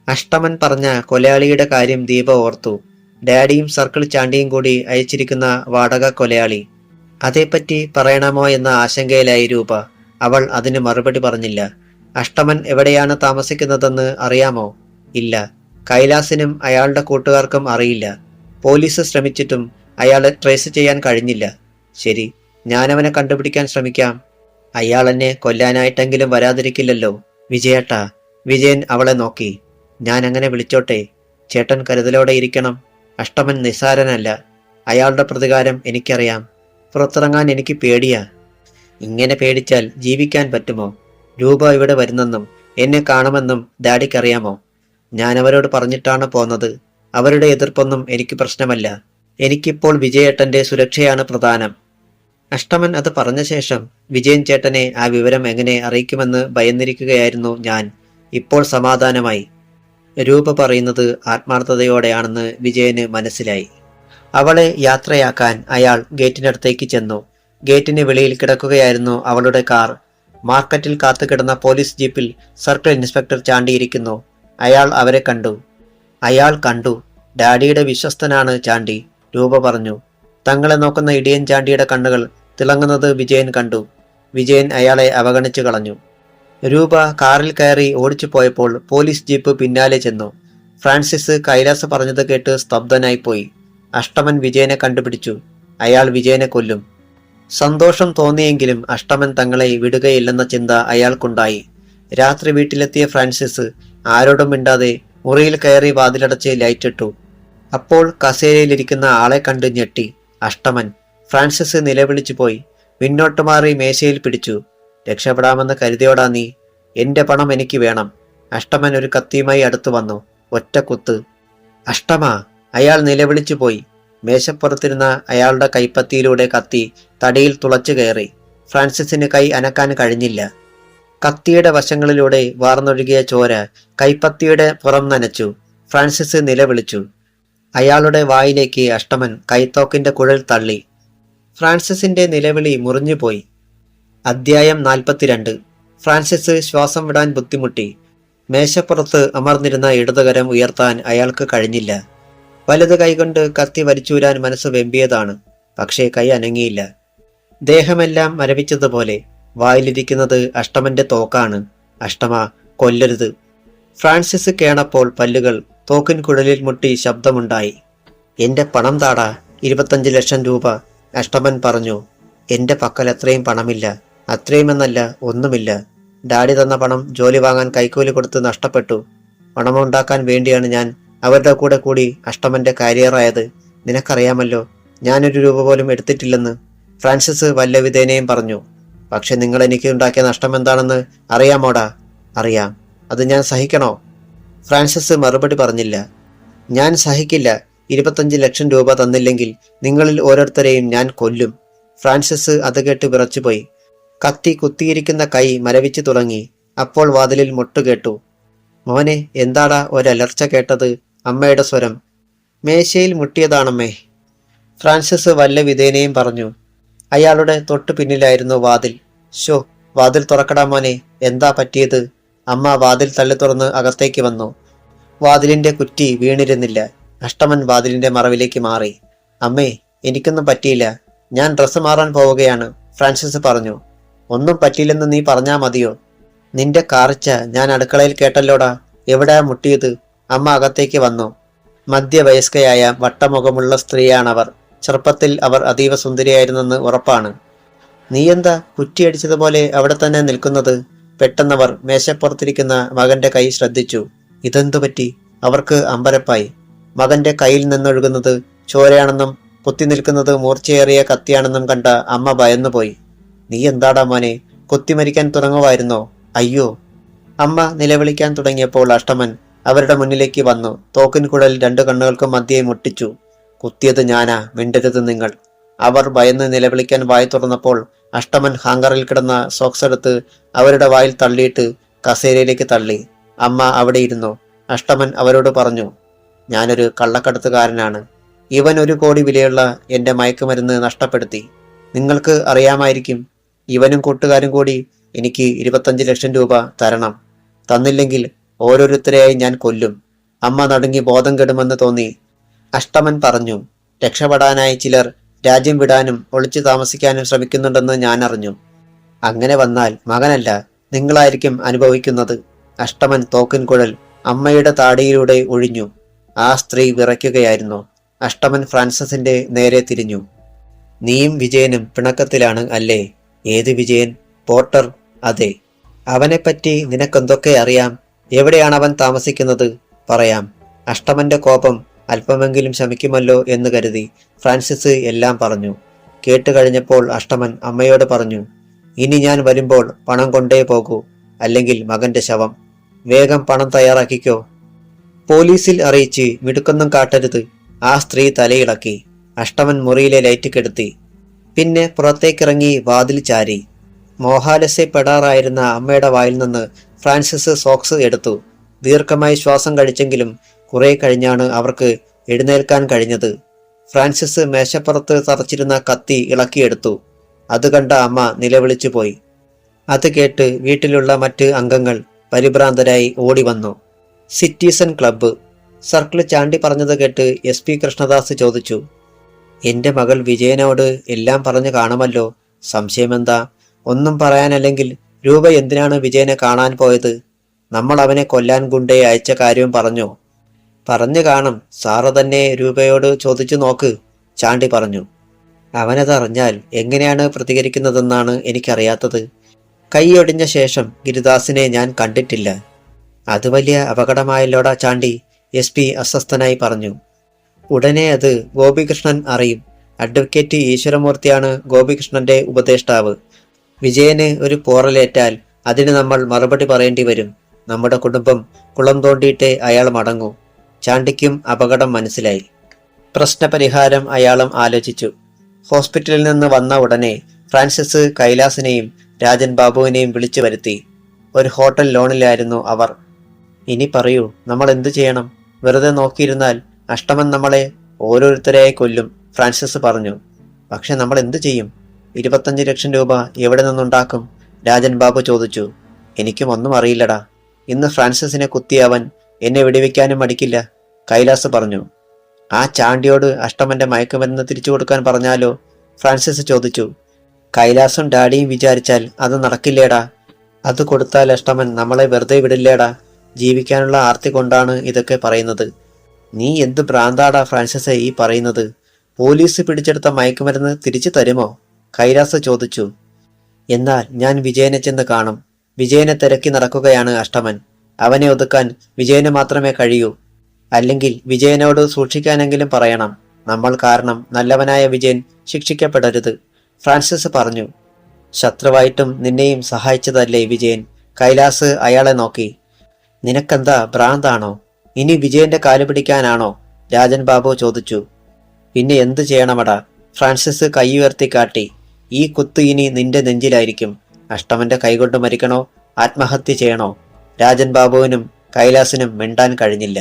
അഷ്ടമൻ പറഞ്ഞ കൊലയാളിയുടെ കാര്യം ദീപ ഓർത്തു. ഡാഡിയും സർക്കിൾ ചാണ്ടിയും കൂടി അയച്ചിരിക്കുന്ന വാടക കൊലയാളി. അതേപ്പറ്റി പറയണമോ എന്ന ആശങ്കയിലായി രൂപ. അവൾ അതിന് മറുപടി പറഞ്ഞില്ല. അഷ്ടമൻ എവിടെയാണ് താമസിക്കുന്നതെന്ന് അറിയാമോ? ഇല്ല. കൈലാസിനും അയാളുടെ കൂട്ടുകാർക്കും അറിയില്ല. പോലീസ് ശ്രമിച്ചിട്ടും അയാളെ ട്രേസ് ചെയ്യാൻ കഴിഞ്ഞില്ല. ശരി, ഞാനവനെ കണ്ടുപിടിക്കാൻ ശ്രമിക്കാം. അയാൾ എന്നെ കൊല്ലാനായിട്ടെങ്കിലും വരാതിരിക്കില്ലല്ലോ വിജയേട്ടാ. വിജയൻ അവളെ നോക്കി. ഞാൻ അങ്ങനെ വിളിച്ചോട്ടെ? ചേട്ടൻ കരുതലോടെ ഇരിക്കണം. അഷ്ടമൻ നിസ്സാരനല്ല. അയാളുടെ പ്രതികാരം എനിക്കറിയാം. പുറത്തിറങ്ങാൻ എനിക്ക് പേടിയാ. ഇങ്ങനെ പേടിച്ചാൽ ജീവിക്കാൻ പറ്റുമോ? രൂപ ഇവിടെ വരുന്നെന്നും എന്നെ കാണുമെന്നും ഡാഡിക്കറിയാമോ? ഞാൻ അവരോട് പറഞ്ഞിട്ടാണ് പോന്നത്. അവരുടെ എതിർപ്പൊന്നും എനിക്ക് പ്രശ്നമല്ല. എനിക്കിപ്പോൾ വിജയേട്ടന്റെ സുരക്ഷയാണ് പ്രധാനം. അഷ്ടമൻ അത് പറഞ്ഞ ശേഷം വിജയൻ ചേട്ടനെ ആ വിവരം എങ്ങനെ അറിയിക്കുമെന്ന് ഭയന്നിരിക്കുകയായിരുന്നു ഞാൻ. ഇപ്പോൾ സമാധാനമായി. രൂപ പറയുന്നത് ആത്മാർത്ഥതയോടെയാണെന്ന് വിജയന് മനസ്സിലായി. അവളെ യാത്രയാക്കാൻ അയാൾ ഗേറ്റിനടുത്തേക്ക് ചെന്നു. ഗേറ്റിന് വെളിയിൽ കിടക്കുകയായിരുന്നു അവളുടെ കാർ. മാർക്കറ്റിൽ കാത്തുകിടന്ന പോലീസ് ജീപ്പിൽ സർക്കിൾ ഇൻസ്പെക്ടർ ചാണ്ടിയിരിക്കുന്നു. അയാൾ അവരെ കണ്ടു. ഡാഡിയുടെ വിശ്വസ്തനാണ് ചാണ്ടി, രൂപ പറഞ്ഞു. തങ്ങളെ നോക്കുന്ന ഇടിയൻ ചാണ്ടിയുടെ കണ്ണുകൾ തിളങ്ങുന്നത് വിജയൻ കണ്ടു. വിജയൻ അയാളെ അവഗണിച്ചു കളഞ്ഞു. രൂപ കാറിൽ കയറി ഓടിച്ചു പോയപ്പോൾ പോലീസ് ജീപ്പ് പിന്നാലെ ചെന്നു. ഫ്രാൻസിസ് കൈലാസ് പറഞ്ഞത് കേട്ട് സ്തബ്ധനായിപ്പോയി. അഷ്ടമൻ വിജയനെ കണ്ടുപിടിച്ചു. അയാൾ വിജയനെ കൊല്ലും. സന്തോഷം തോന്നിയെങ്കിലും അഷ്ടമൻ തങ്ങളെ വിടുകയില്ലെന്ന ചിന്ത അയാൾക്കുണ്ടായി. രാത്രി വീട്ടിലെത്തിയ ഫ്രാൻസിസ് ആരോടും മിണ്ടാതെ മുറിയിൽ കയറി വാതിലടച്ച് ലൈറ്റിട്ടു. അപ്പോൾ കസേരയിലിരിക്കുന്ന ആളെ കണ്ട് ഞെട്ടി അഷ്ടമൻ. ഫ്രാൻസിസ് നിലവിളിച്ചു പോയി. പിന്നോട്ട് മാറി മേശയിൽ പിടിച്ചു. രക്ഷപ്പെടാമെന്ന് കരുതിയോടാ നീ? എന്റെ പണം എനിക്ക് വേണം. അഷ്ടമൻ ഒരു കത്തിയുമായി അടുത്തു വന്നു. ഒറ്റ കുത്ത്. അഷ്ടമാ! അയാൾ നിലവിളിച്ചു പോയി. മേശപ്പുറത്തിരുന്ന അയാളുടെ കൈപ്പത്തിയിലൂടെ കത്തി തടിയിൽ തുളച്ചു കയറി. ഫ്രാൻസിസിന് കൈ അനക്കാൻ കഴിഞ്ഞില്ല. കത്തിയുടെ വശങ്ങളിലൂടെ വാർന്നൊഴുകിയ ചോര കൈപ്പത്തിയുടെ പുറം നനച്ചു. ഫ്രാൻസിസ് നിലവിളിച്ചു. അയാളുടെ വായിലേക്ക് അഷ്ടമൻ കൈത്തോക്കിന്റെ കുഴൽ തള്ളി. ഫ്രാൻസിസിന്റെ നിലവിളി മുറിഞ്ഞുപോയി. അധ്യായം 42. ഫ്രാൻസിസ് ശ്വാസം വിടാൻ ബുദ്ധിമുട്ടി. മേശപ്പുറത്ത് അമർന്നിരുന്ന ഇടതുകരം ഉയർത്താൻ അയാൾക്ക് കഴിഞ്ഞില്ല. വലത് കൈകൊണ്ട് കത്തി വലിച്ചൂരാൻ മനസ്സ് വെമ്പിയതാണ്. പക്ഷേ കൈ അനങ്ങിയില്ല. ദേഹമെല്ലാം മരവിച്ചതുപോലെ. വായിലിരിക്കുന്നത് അഷ്ടമന്റെ തോക്കാണ്. അഷ്ടമ, കൊല്ലരുത്! ഫ്രാൻസിസ് കേണപ്പോൾ പല്ലുകൾ തോക്കിൻ കുഴലിൽ മുട്ടി ശബ്ദമുണ്ടായി. എന്റെ പണം താടാ, 25 ലക്ഷം രൂപ, അഷ്ടമൻ പറഞ്ഞു. എന്റെ പക്കൽ അത്രയും പണമില്ല. അത്രയുമെന്നല്ല, ഒന്നുമില്ല. ഡാഡി തന്ന പണം ജോലി വാങ്ങാൻ കൈക്കൂലി കൊടുത്ത് നഷ്ടപ്പെട്ടു. പണമുണ്ടാക്കാൻ വേണ്ടിയാണ് ഞാൻ അവരുടെ കൂടെ കൂടി അഷ്ടമന്റെ കാരിയറായത്. നിനക്കറിയാമല്ലോ, ഞാനൊരു രൂപ പോലും എടുത്തിട്ടില്ലെന്ന് ഫ്രാൻസിസ് വല്ലവിധേനയും പറഞ്ഞു. പക്ഷെ നിങ്ങൾ എനിക്ക് ഉണ്ടാക്കിയ നഷ്ടം എന്താണെന്ന് അറിയാമോടാ? അറിയാം. അത് ഞാൻ സഹിക്കണോ? ഫ്രാൻസിസ് മറുപടി പറഞ്ഞില്ല. ഞാൻ സഹിക്കില്ല. 25 ലക്ഷം രൂപ തന്നില്ലെങ്കിൽ നിങ്ങളിൽ ഓരോരുത്തരെയും ഞാൻ കൊല്ലും. ഫ്രാൻസിസ് അത് കേട്ട് വിറച്ചുപോയി. കത്തി കുത്തിയിരിക്കുന്ന കൈ മരവിച്ചു തുടങ്ങി. അപ്പോൾ വാതിലിൽ മുട്ടുകേട്ടു. മോനെ, എന്താടാ ഒരലർച്ച കേട്ടത്? അമ്മയുടെ സ്വരം. മേശയിൽ മുട്ടിയതാണമ്മേ. ഫ്രാൻസിസ് വല്ല വിധേനയും പറഞ്ഞു. അയാളുടെ തൊട്ടു പിന്നിലായിരുന്നു വാതിൽ. ഷോ, വാതിൽ തുറക്കടാ മോനെ, എന്താ പറ്റിയത്? അമ്മ വാതിൽ തള്ളി തുറന്ന് അകത്തേക്ക് വന്നു. വാതിലിന്റെ കുറ്റി വീണിരുന്നില്ല. അഷ്ടമൻ വാതിലിന്റെ മറവിലേക്ക് മാറി. അമ്മേ, എനിക്കൊന്നും പറ്റിയില്ല. ഞാൻ ഡ്രസ്സ് മാറാൻ പോവുകയാണ്, ഫ്രാൻസിസ് പറഞ്ഞു. ഒന്നും പറ്റിയില്ലെന്ന് നീ പറഞ്ഞാ മതിയോ? നിന്റെ കാറിച്ച ഞാൻ അടുക്കളയിൽ കേട്ടല്ലോടാ. എവിടെയാ മുട്ടിയത്? അമ്മ അകത്തേക്ക് വന്നു. മധ്യവയസ്കയായ വട്ടമുഖമുള്ള സ്ത്രീയാണവർ. ചെറുപ്പത്തിൽ അവർ അതീവ സുന്ദരിയായിരുന്നെന്ന് ഉറപ്പാണ്. നീ എന്താ കുറ്റിയടിച്ചതുപോലെ അവിടെ തന്നെ നിൽക്കുന്നത്? പെട്ടെന്നവർ മേശപ്പുറത്തിരിക്കുന്ന മകന്റെ കൈ ശ്രദ്ധിച്ചു. ഇതെന്തു പറ്റി? അവർക്ക് അമ്പരപ്പായി. മകന്റെ കയ്യിൽ നിന്നൊഴുകുന്നത് ചോരയാണെന്നും കുത്തി നിൽക്കുന്നത് മൂർച്ചയേറിയ കത്തിയാണെന്നും കണ്ട അമ്മ ഭയന്നുപോയി. നീ എന്താടാ മോനെ, കുത്തിമരിക്കാൻ തുടങ്ങുമായിരുന്നോ? അയ്യോ! അമ്മ നിലവിളിക്കാൻ തുടങ്ങിയപ്പോൾ അഷ്ടമൻ അവരുടെ മുന്നിലേക്ക് വന്നു. തോക്കിൻ കുഴൽ 2 കണ്ണുകൾക്കും മധ്യേ മുട്ടിച്ചു. കുത്തിയത് ഞാനാ, മിണ്ടരുത് നിങ്ങൾ. അവർ ഭയന്ന് നിലവിളിക്കാൻ വായി തുറന്നപ്പോൾ അഷ്ടമൻ ഹാങ്കറിൽ കിടന്ന സോക്സ് എടുത്ത് അവരുടെ വായിൽ തള്ളിയിട്ട് കസേരയിലേക്ക് തള്ളി. അമ്മ അവിടെ ഇരുന്നു. അഷ്ടമൻ അവരോട് പറഞ്ഞു, ഞാനൊരു കള്ളക്കടത്തുകാരനാണ്. ഇവൻ 1 കോടി വിലയുള്ള എന്റെ മയക്കുമരുന്ന് നഷ്ടപ്പെടുത്തി. നിങ്ങൾക്ക് അറിയാമായിരിക്കും. ഇവനും കൂട്ടുകാരും കൂടി എനിക്ക് 25 ലക്ഷം രൂപ തരണം. തന്നില്ലെങ്കിൽ ഓരോരുത്തരെയായി ഞാൻ കൊല്ലും. അമ്മ നടുങ്ങി ബോധം കെടുമെന്ന് തോന്നി. അഷ്ടമൻ പറഞ്ഞു, രക്ഷപ്പെടാനായി ചിലർ രാജ്യം വിടാനും ഒളിച്ചു താമസിക്കാനും ശ്രമിക്കുന്നുണ്ടെന്ന് ഞാൻ അറിഞ്ഞു. അങ്ങനെ വന്നാൽ മകനല്ല, നിങ്ങളായിരിക്കും അനുഭവിക്കുന്നത്. അഷ്ടമൻ തോക്കിൻ കുഴൽ അമ്മയുടെ താടിയിലൂടെ ഒഴിഞ്ഞു. ആ സ്ത്രീ വിറയ്ക്കുകയായിരുന്നു. അഷ്ടമൻ ഫ്രാൻസിസിന്റെ നേരെ തിരിഞ്ഞു. നീയും വിജയനും പിണക്കത്തിലാണ് അല്ലേ? ഏത് വിജയൻ? പോർട്ടർ? അതെ. അവനെപ്പറ്റി നിനക്കെന്തൊക്കെ അറിയാം? എവിടെയാണ് അവൻ താമസിക്കുന്നത്? പറയാം. അഷ്ടമന്റെ കോപം അല്പമെങ്കിലും ശമിക്കുമല്ലോ എന്ന് കരുതി ഫ്രാൻസിസ് എല്ലാം പറഞ്ഞു. കേട്ടുകഴിഞ്ഞപ്പോൾ അഷ്ടമൻ അമ്മയോട് പറഞ്ഞു, ഇനി ഞാൻ വരുമ്പോൾ പണം കൊണ്ടേ പോകൂ, അല്ലെങ്കിൽ മകന്റെ ശവം. വേഗം പണം തയ്യാറാക്കിക്കോ. പോലീസിൽ അറിയിച്ച് മിടുക്കൊന്നും കാട്ടരുത്. ആ സ്ത്രീ തലയിളക്കി. അഷ്ടമൻ മുറിയിലെ ലൈറ്റ് കെടുത്തി. പിന്നെ പുറത്തേക്കിറങ്ങി വാതിൽ ചാരി. മോഹാലസ്യപ്പെടാറായിരുന്ന അമ്മയുടെ വായിൽ നിന്ന് ഫ്രാൻസിസ് സോക്സ് എടുത്തു. ദീർഘമായി ശ്വാസം കഴിച്ചെങ്കിലും കുറെ കഴിഞ്ഞാണ് അവർക്ക് എഴുന്നേൽക്കാൻ കഴിഞ്ഞത്. ഫ്രാൻസിസ് മേശപ്പുറത്ത് തറച്ചിരുന്ന കത്തി ഇളക്കിയെടുത്തു. അത് കണ്ട അമ്മ നിലവിളിച്ചു പോയി. അത് കേട്ട് വീട്ടിലുള്ള മറ്റ് അംഗങ്ങൾ പരിഭ്രാന്തരായി ഓടി വന്നു. Citizen club. സർക്കിൾ ചാണ്ടി പറഞ്ഞത് കേട്ട് SP കൃഷ്ണദാസ് ചോദിച്ചു, എന്റെ മകൾ വിജയനോട് എല്ലാം പറഞ്ഞു കാണുമല്ലോ. സംശയമെന്താ? ഒന്നും പറയാനല്ലെങ്കിൽ രൂപ എന്തിനാണ് വിജയനെ കാണാൻ പോയത്? നമ്മൾ അവനെ കൊല്ലാൻ ഗുണ്ടയെ അയച്ച കാര്യവും പറഞ്ഞോ? പറഞ്ഞു കാണും. സാറ് തന്നെ രൂപയോട് ചോദിച്ചു നോക്ക്, ചാണ്ടി പറഞ്ഞു. അവനതറിഞ്ഞാൽ എങ്ങനെയാണ് പ്രതികരിക്കുന്നതെന്നാണ് എനിക്കറിയാത്തത്. കൈയൊടിഞ്ഞ ശേഷം ഗിരിദാസിനെ ഞാൻ കണ്ടിട്ടില്ല. അത് വലിയ അപകടമായല്ലോടാ ചാണ്ടി, SP അസ്വസ്ഥനായി പറഞ്ഞു. ഉടനെ അത് ഗോപികൃഷ്ണൻ അറിയും. അഡ്വക്കേറ്റ് ഈശ്വരമൂർത്തിയാണ് ഗോപികൃഷ്ണന്റെ ഉപദേഷ്ടാവ്. വിജയന് ഒരു പോറലേറ്റാൽ അതിന് നമ്മൾ മറുപടി പറയേണ്ടി വരും. നമ്മുടെ കുടുംബം കുളം തോണ്ടിയിട്ടേ അയാൾ മടങ്ങൂ. ചാണ്ടിക്കും അപകടം മനസ്സിലായി. പ്രശ്നപരിഹാരം അയാളും ആലോചിച്ചു. ഹോസ്പിറ്റലിൽ നിന്ന് വന്ന ഉടനെ ഫ്രാൻസിസ് കൈലാസിനെയും രാജൻ ബാബുവിനെയും വിളിച്ചു വരുത്തി. ഒരു ഹോട്ടൽ ലോണിലായിരുന്നു അവർ. ഇനി പറയൂ, നമ്മൾ എന്തു ചെയ്യണം? വെറുതെ നോക്കിയിരുന്നാൽ അഷ്ടമൻ നമ്മളെ ഓരോരുത്തരെയായി കൊല്ലും, ഫ്രാൻസിസ് പറഞ്ഞു. പക്ഷെ നമ്മൾ എന്തു ചെയ്യും? 25 ലക്ഷം രൂപ എവിടെ നിന്നുണ്ടാക്കും? രാജൻ ബാബു ചോദിച്ചു. എനിക്കും ഒന്നും അറിയില്ലടാ. ഇന്ന് ഫ്രാൻസിസിനെ കുത്തിയവൻ എന്നെ വെടിവെക്കാനും മടിക്കില്ല, കൈലാസ് പറഞ്ഞു. ആ ചാണ്ടിയോട് അഷ്ടമന്റെ മയക്കുമരുന്ന് തിരിച്ചു കൊടുക്കാൻ പറഞ്ഞാലോ? ഫ്രാൻസിസ് ചോദിച്ചു. കൈലാസും ഡാഡിയും വിചാരിച്ചാൽ അത് നടക്കില്ലേടാ. അത് കൊടുത്താൽ അഷ്ടമൻ നമ്മളെ വെറുതെ വിടില്ലേടാ. ജീവിക്കാനുള്ള ആർത്തി കൊണ്ടാണ് ഇതൊക്കെ പറയുന്നത്. നീ എന്ത് ഭ്രാന്താടാ ഫ്രാൻസിസെ ഈ പറയുന്നത്? പോലീസ് പിടിച്ചെടുത്ത മയക്കുമരുന്ന് തിരിച്ചു തരുമോ? കൈലാസ് ചോദിച്ചു. എന്നാൽ ഞാൻ വിജയനെ ചെന്ന് കാണും. വിജയനെ തിരക്കി നടക്കുകയാണ് അഷ്ടമൻ. അവനെ ഒതുക്കാൻ വിജയന് മാത്രമേ കഴിയൂ. അല്ലെങ്കിൽ വിജയനോട് സൂക്ഷിക്കാനെങ്കിലും പറയണം. നമ്മൾ കാരണം നല്ലവനായ വിജയൻ ശിക്ഷിക്കപ്പെടരുത്, ഫ്രാൻസിസ് പറഞ്ഞു. ശത്രുവായിട്ടും നിന്നെയും സഹായിച്ചതല്ലേ വിജയൻ? കൈലാസ് അയാളെ നോക്കി. നിനക്കെന്താ ഭ്രാന്താണോ? ഇനി വിജയന്റെ കാല് പിടിക്കാനാണോ? രാജൻ ബാബു ചോദിച്ചു. പിന്നെ എന്തു ചെയ്യണമടാ? ഫ്രാൻസിസ് കൈ ഉയർത്തി കാട്ടി. ഈ കുത്ത് ഇനി നിന്റെ നെഞ്ചിലായിരിക്കും. അഷ്ടമന്റെ കൈകൊണ്ട് മരിക്കണോ, ആത്മഹത്യ ചെയ്യണോ? രാജൻ ബാബുവിനും കൈലാസിനും മിണ്ടാൻ കഴിഞ്ഞില്ല.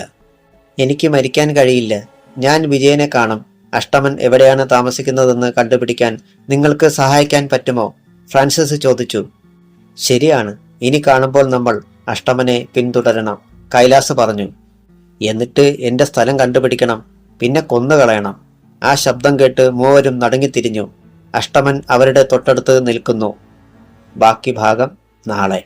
എനിക്ക് മരിക്കാൻ കഴിയില്ല. ഞാൻ വിജയനെ കാണും. അഷ്ടമൻ എവിടെയാണ് താമസിക്കുന്നതെന്ന് കണ്ടുപിടിക്കാൻ നിങ്ങൾക്ക് സഹായിക്കാൻ പറ്റുമോ? ഫ്രാൻസിസ് ചോദിച്ചു. ശരിയാണ്, ഇനി കാണുമ്പോൾ നമ്മൾ അഷ്ടമനെ പിന്തുടരണം, കൈലാസ് പറഞ്ഞു. എന്നിട്ട് എന്റെ സ്ഥലം കണ്ടുപിടിക്കണം, പിന്നെ കൊന്നുകളയണം. ആ ശബ്ദം കേട്ട് മൂവരും നടുങ്ങിത്തിരിഞ്ഞു. അഷ്ടമൻ അവരുടെ തൊട്ടടുത്ത് നിൽക്കുന്നു. ബാക്കി ഭാഗം നാളെ.